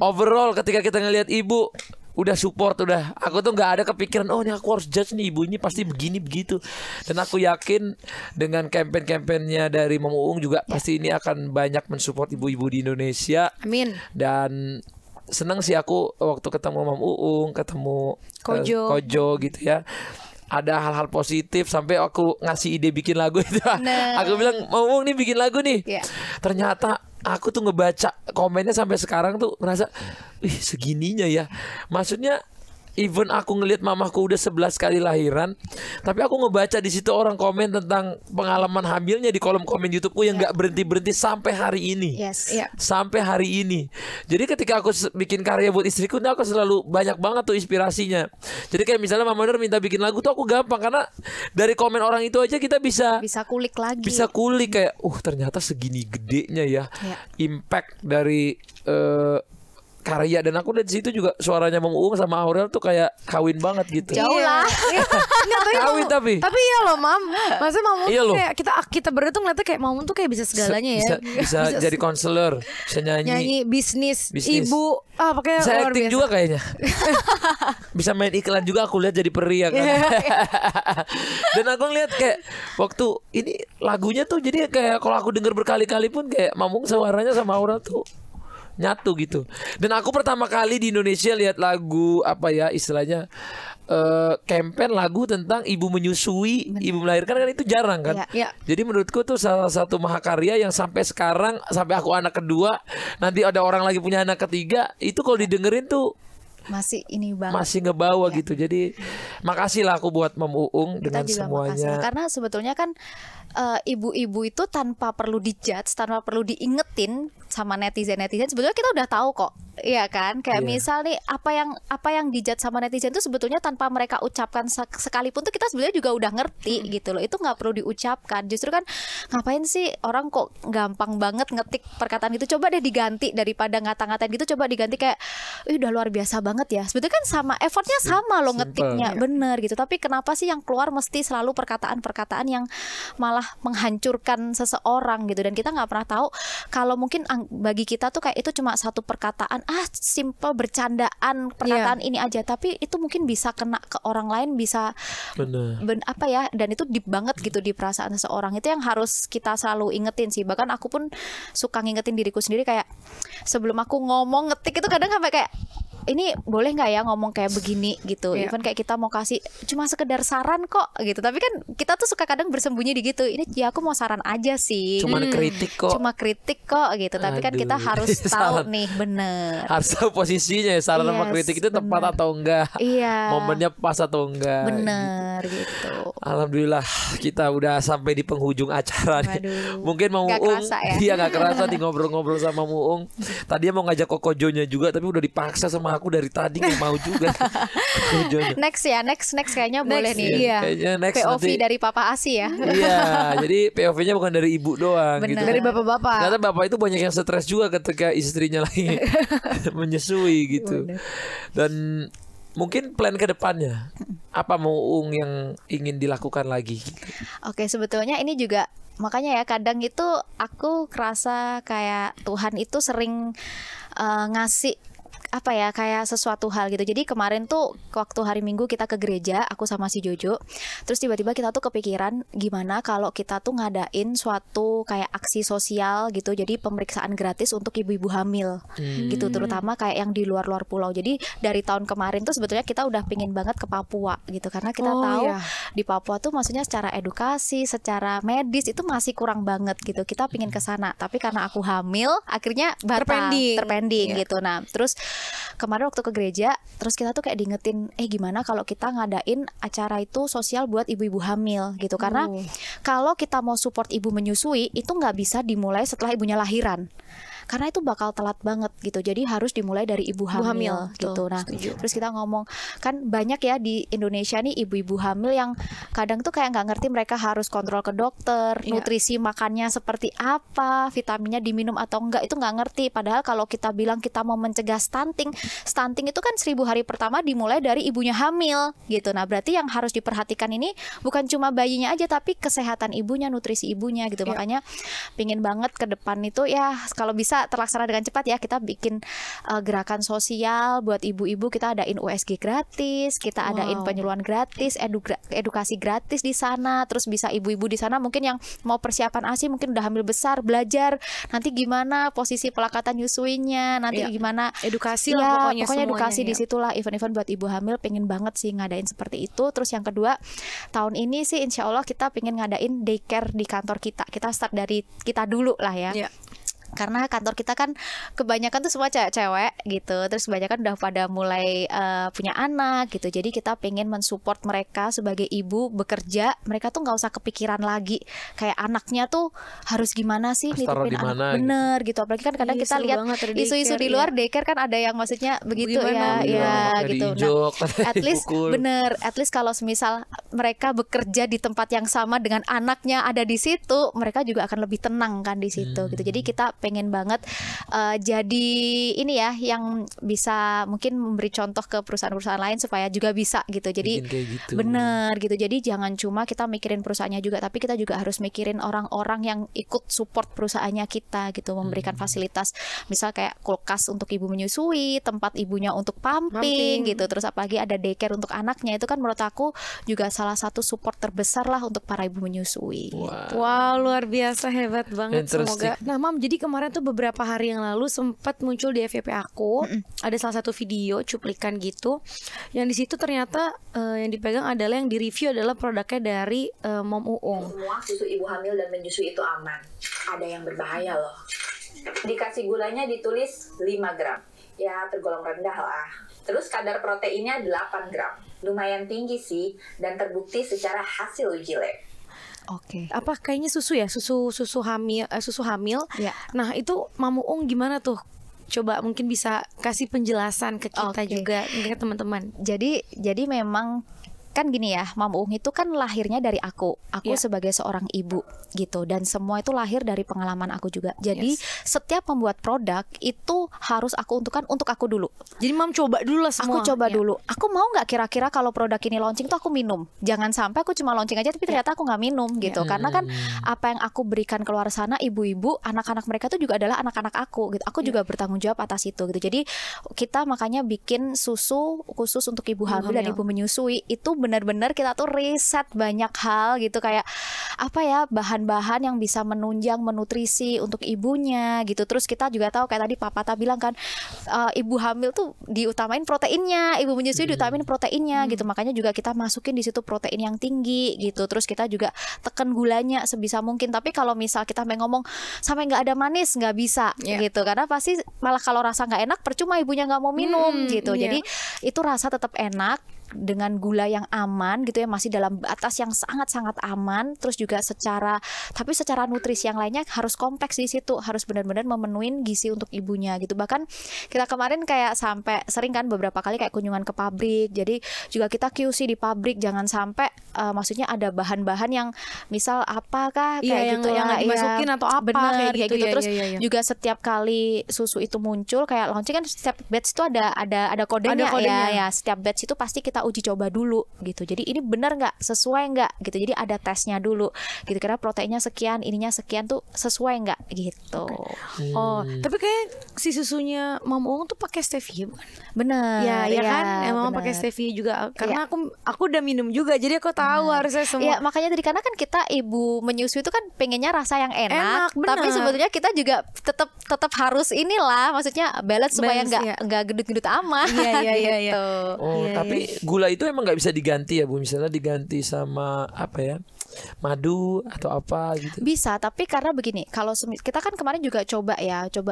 overall ketika kita ngelihat ibu udah support, aku tuh nggak ada kepikiran ini aku harus judge nih ibu ini pasti begini begitu. Dan aku yakin dengan campaign-campaignnya dari Mom Uung juga pasti ini akan banyak mensupport ibu-ibu di Indonesia. Amin. Dan senang sih aku waktu ketemu Mom Uung, ketemu Kojo gitu ya. Ada hal-hal positif sampai aku ngasih ide bikin lagu itu. Aku bilang Mom nih bikin lagu nih. Ternyata aku tuh ngebaca komennya sampai sekarang tuh ngerasa segininya ya. Maksudnya even aku ngelihat mamaku udah 11 kali lahiran, tapi aku ngebaca di situ orang komen tentang pengalaman hamilnya di kolom komen YouTubeku yang nggak berhenti sampai hari ini. Sampai hari ini. Jadi ketika aku bikin karya buat istriku, aku selalu banyak banget tuh inspirasinya. Jadi kayak misalnya Mama Nur minta bikin lagu tuh aku gampang, karena dari komen orang itu aja kita bisa kulik lagi. Bisa kulik kayak ternyata segini gedenya ya impact dari karya. Dan aku lihat di situ juga suaranya Mom Uung sama Aurel tuh kayak kawin banget gitu. Jauh lah. Kawin tapi iya loh Mam. Maksudnya Mom Uung kayak kita berdua tuh ngeliatnya kayak Mom Uung tuh kayak bisa segalanya ya. Bisa jadi konselor, bisa nyanyi, bisnis, ibu, pakai bisa luar acting biasa juga kayaknya. Bisa main iklan juga, aku lihat jadi peri ya kan. Dan aku ngeliat kayak waktu ini lagunya tuh jadi kayak kalau aku denger berkali-kali pun kayak Mom Uung suaranya sama Aurel tuh nyatu gitu. Dan aku pertama kali di Indonesia lihat lagu istilahnya campaign lagu tentang ibu menyusui, ibu melahirkan, kan itu jarang kan. Jadi menurutku tuh salah satu mahakarya yang sampai sekarang, sampai aku anak kedua, nanti ada orang lagi punya anak ketiga, itu kalau didengerin tuh masih ini banget, masih ngebawa gitu. Jadi makasih lah aku buat Mom Uung dengan semuanya. Karena sebetulnya kan ibu-ibu itu tanpa perlu dijudge, tanpa perlu diingetin sama netizen sebetulnya kita udah tahu kok. Iya kan, kayak misal nih apa yang dijudge sama netizen itu sebetulnya tanpa mereka ucapkan sekalipun tuh kita sebenarnya juga udah ngerti gitu loh. Itu nggak perlu diucapkan. Justru kan ngapain sih orang kok gampang banget ngetik perkataan itu, coba deh diganti, daripada ngata-ngatain gitu coba diganti kayak udah luar biasa banget ya. Sebetulnya kan sama, effortnya sama loh ngetiknya, bener gitu. Tapi kenapa sih yang keluar mesti selalu perkataan-perkataan yang malah menghancurkan seseorang gitu. Dan kita nggak pernah tahu kalau mungkin bagi kita tuh kayak itu cuma satu perkataan, simple bercandaan perkataan ini aja, tapi itu mungkin bisa kena ke orang lain, bisa dan itu deep banget gitu di perasaan seseorang. Itu yang harus kita selalu ingetin sih. Bahkan aku pun suka ngingetin diriku sendiri kayak sebelum aku ngomong ngetik itu kadang sampai kayak ini boleh nggak ya ngomong kayak begini gitu. Even kayak kita mau kasih cuma sekedar saran kok gitu. Tapi kan kita tuh suka kadang bersembunyi di gitu. Ini ya aku mau saran aja sih. Cuman kritik kok. Cuma kritik kok gitu. Tapi kan kita harus tahu nih bener. Harus tahu posisinya ya, saran sama kritik itu tepat atau enggak. Iya. Momennya pas atau enggak. Bener gitu. Alhamdulillah kita udah sampai di penghujung acara nih. Waduh. Mungkin mau Gak Uung, kerasa ya. iya gak kerasa nih ngobrol-ngobrol sama Uung. Tadinya mau ngajak Kokojonya juga, tapi udah dipaksa sama aku dari tadi nggak mau juga. Kokojonya. Next ya, next kayaknya boleh nih. Iya. Kayaknya next POV nanti. dari Papa Asi ya. Iya, jadi POV-nya bukan dari ibu doang Bener. gitu. Dari bapak-bapak. Ternyata bapak itu banyak yang stres juga ketika istrinya lagi menyusui gitu. Dan mungkin plan ke depannya apa mau Uung yang ingin dilakukan lagi gitu. Oke, sebetulnya ini juga makanya ya kadang itu aku kerasa kayak Tuhan itu sering ngasih apa ya kayak sesuatu hal gitu. Jadi kemarin tuh waktu hari Minggu kita ke gereja, aku sama si Jojo. Terus tiba-tiba kita tuh kepikiran gimana kalau kita tuh ngadain suatu kayak aksi sosial gitu. Jadi pemeriksaan gratis untuk ibu-ibu hamil gitu, terutama kayak yang di luar-luar pulau. Jadi dari tahun kemarin tuh sebetulnya kita udah pingin banget ke Papua gitu, karena kita tahu di Papua tuh maksudnya secara edukasi, secara medis itu masih kurang banget gitu. Kita pingin ke sana, tapi karena aku hamil akhirnya terpending gitu. Nah, terus kemarin waktu ke gereja, terus kita tuh kayak diingetin, gimana kalau kita ngadain acara itu sosial buat ibu-ibu hamil gitu. Karena kalau kita mau support ibu menyusui, itu nggak bisa dimulai setelah ibunya lahiran. Karena itu bakal telat banget gitu. Jadi harus dimulai dari ibu hamil gitu. Nah, terus kita ngomong, kan banyak ya di Indonesia nih ibu-ibu hamil yang kadang tuh kayak nggak ngerti, mereka harus kontrol ke dokter, nutrisi makannya seperti apa, vitaminnya diminum atau enggak, itu nggak ngerti. Padahal kalau kita bilang kita mau mencegah stunting itu kan 1000 hari pertama dimulai dari ibunya hamil gitu. Nah, berarti yang harus diperhatikan ini bukan cuma bayinya aja, tapi kesehatan ibunya, nutrisi ibunya gitu. Makanya pingin banget ke depan itu ya kalau bisa terlaksana dengan cepat ya, kita bikin gerakan sosial buat ibu-ibu. Kita adain USG gratis, kita adain penyuluhan gratis, edukasi gratis di sana. Terus bisa ibu-ibu di sana mungkin yang mau persiapan ASI, mungkin udah hamil besar, belajar nanti gimana posisi pelakatan nyusuinya, nanti gimana edukasi lah pokoknya edukasi di situlah. Event-event buat ibu hamil pengen banget sih ngadain seperti itu. Terus yang kedua, tahun ini sih insya Allah kita pengen ngadain daycare di kantor kita. Kita start dari kita dulu lah ya. Karena kantor kita kan kebanyakan tuh semua cewek-cewek gitu. Terus kebanyakan udah pada mulai punya anak gitu. Jadi kita pengen mensupport mereka sebagai ibu bekerja. Mereka tuh nggak usah kepikiran lagi kayak anaknya tuh harus gimana sih nitipin anak bener gitu. Apalagi kan kadang kita lihat isu-isu di luar daycare kan ada yang maksudnya begitu ya gitu. Nah, at least bener, at least kalau semisal mereka bekerja di tempat yang sama dengan anaknya ada di situ, mereka juga akan lebih tenang kan di situ gitu. Jadi kita pengen banget jadi ini ya yang bisa mungkin memberi contoh ke perusahaan-perusahaan lain supaya juga bisa gitu. Jadi gitu. Bener gitu. Jadi jangan cuma kita mikirin perusahaannya juga, tapi kita juga harus mikirin orang-orang yang ikut support perusahaannya kita gitu, memberikan fasilitas misal kayak kulkas untuk ibu menyusui, tempat ibunya untuk pumping gitu. Terus apalagi ada daycare untuk anaknya, itu kan menurut aku juga salah satu support terbesar lah untuk para ibu menyusui. Wow, luar biasa, hebat banget. Semoga. Nah, Mam, jadi kemarin tuh beberapa hari yang lalu sempat muncul di FYP aku ada salah satu video cuplikan gitu, yang di situ ternyata yang dipegang adalah, yang direview adalah produknya dari Mom Uung. Semua susu ibu hamil dan menyusui itu aman. Ada yang berbahaya loh. Dikasih gulanya ditulis 5 gram. Ya tergolong rendah lah. Terus kadar proteinnya 8 gram. Lumayan tinggi sih, dan terbukti secara hasil uji lab. Apa kayaknya susu ya, susu hamil. Nah, itu Mom Uung gimana tuh? Coba mungkin bisa kasih penjelasan ke kita juga, ke teman-teman. Jadi memang kan gini ya, Mom Uung itu kan lahirnya dari aku sebagai seorang ibu gitu, dan semua itu lahir dari pengalaman aku juga. Jadi setiap membuat produk itu harus aku untukkan untuk aku dulu. Jadi Mam coba dulu lah semua. Aku coba dulu. Aku mau nggak kira-kira kalau produk ini launching tuh aku minum. Jangan sampai aku cuma launching aja tapi ternyata aku nggak minum gitu. Karena kan apa yang aku berikan keluar sana, ibu-ibu, anak-anak mereka tuh juga adalah anak-anak aku gitu. Aku juga bertanggung jawab atas itu gitu. Jadi kita makanya bikin susu khusus untuk ibu hamil dan ibu menyusui itu benar-benar kita tuh riset banyak hal gitu, kayak apa ya, bahan-bahan yang bisa menunjang menutrisi untuk ibunya gitu. Terus kita juga tahu kayak tadi Papa Ta bilang kan, ibu hamil tuh diutamain proteinnya, ibu menyusui diutamain proteinnya gitu. Makanya juga kita masukin di situ protein yang tinggi gitu. Terus kita juga tekan gulanya sebisa mungkin. Tapi kalau misal kita mau ngomong sampai nggak ada manis, nggak bisa gitu, karena pasti malah kalau rasa nggak enak percuma ibunya nggak mau minum gitu. Jadi itu rasa tetap enak dengan gula yang aman gitu ya, masih dalam batas yang sangat-sangat aman. Terus juga secara nutrisi yang lainnya harus kompleks di situ, harus benar-benar memenuhi gizi untuk ibunya gitu. Bahkan kita kemarin kayak sampai sering kan beberapa kali kayak kunjungan ke pabrik, jadi juga kita QC di pabrik, jangan sampai maksudnya ada bahan-bahan yang misal apakah kayak gitu yang nggak dimasukin atau apa bener, kayak gitu. Terus juga setiap kali susu itu muncul kayak launching kan, setiap batch itu ada kodenya, ya setiap batch itu pasti kita uji coba dulu gitu. Jadi ini benar nggak, sesuai nggak gitu. Jadi ada tesnya dulu gitu, karena proteinnya sekian, ininya sekian tuh sesuai nggak gitu. Oh, tapi kayak si susunya Mama Uung tuh pakai stevia bukan? Bener. Ya kan, emang pakai stevia juga. Karena aku udah minum juga, jadi aku tahu harusnya semua. Iya, makanya tadi karena kan kita ibu menyusui itu kan pengennya rasa yang enak tapi sebetulnya kita juga tetap harus inilah, maksudnya balance supaya nggak gendut-gendut amat. Iya. Gitu. Tapi gula itu emang nggak bisa diganti ya Bu? Misalnya diganti sama apa ya, madu atau apa gitu? Bisa, tapi karena begini, kalau kita kan kemarin juga coba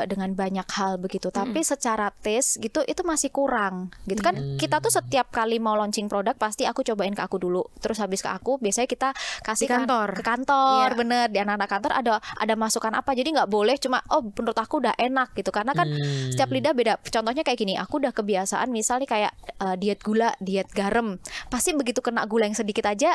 dengan banyak hal begitu, tapi secara taste gitu itu masih kurang gitu kan. Kita tuh setiap kali mau launching produk pasti aku cobain ke aku dulu, terus habis ke aku biasanya kita kasih ke kantor. Bener, di anak-anak kantor ada masukan apa, jadi nggak boleh cuma menurut aku udah enak gitu, karena kan setiap lidah beda. Contohnya kayak gini, aku udah kebiasaan misalnya kayak diet gula, diet garam, pasti begitu kena gula yang sedikit aja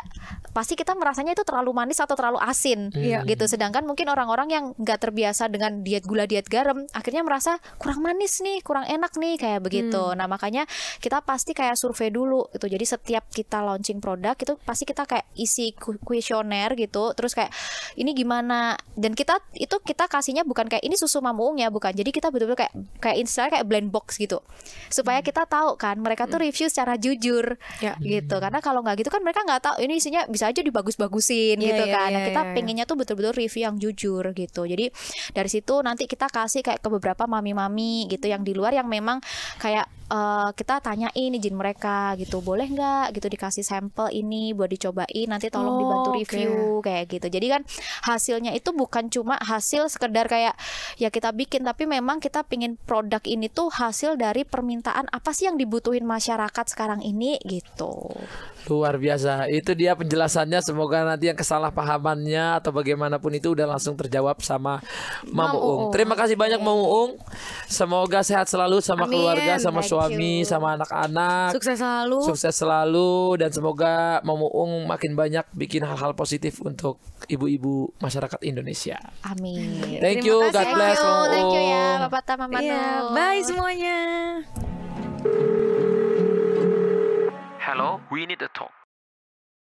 pasti kita merasanya itu terlalu manis atau terlalu asin gitu. Sedangkan mungkin orang-orang yang nggak terbiasa dengan diet gula, diet garam, akhirnya merasa kurang manis nih, kurang enak nih kayak begitu. Nah makanya kita pasti kayak survei dulu gitu. Jadi setiap kita launching produk itu pasti kita kayak isi kuesioner gitu, terus kayak ini gimana, dan kita kasihnya bukan kayak ini susu Mama Uung ya, bukan. Jadi kita betul-betul kayak istilahnya kayak blend box gitu, supaya kita tahu kan mereka tuh review secara jujur gitu. Karena kalau nggak gitu kan mereka nggak tahu ini isinya, bisa aja dibagus-bagusin gitu kan. Nah kita pengennya tuh betul-betul review yang jujur gitu. Jadi dari situ nanti kita kasih kayak ke beberapa mami-mami gitu yang di luar yang memang kayak kita tanyain izin mereka gitu, boleh nggak gitu dikasih sampel ini buat dicobain, nanti tolong dibantu review kayak gitu. Jadi kan hasilnya itu bukan cuma hasil sekedar kayak ya kita bikin, tapi memang kita pingin produk ini tuh hasil dari permintaan apa sih yang dibutuhin masyarakat sekarang ini gitu. Luar biasa. Itu dia penjelasannya. Semoga nanti yang kesalahpahamannya atau bagaimanapun itu udah langsung terjawab sama Mama Uung. Terima kasih banyak Mama Uung. Semoga sehat selalu sama keluarga, sama suami, sama anak-anak. Sukses selalu dan semoga Mama Uung makin banyak bikin hal-hal positif untuk ibu-ibu masyarakat Indonesia. Amin. Thank you. God bless Mama Uung. Thank you ya Bapak Ta, Mama Nur. Bye semuanya. Hello, we need to talk.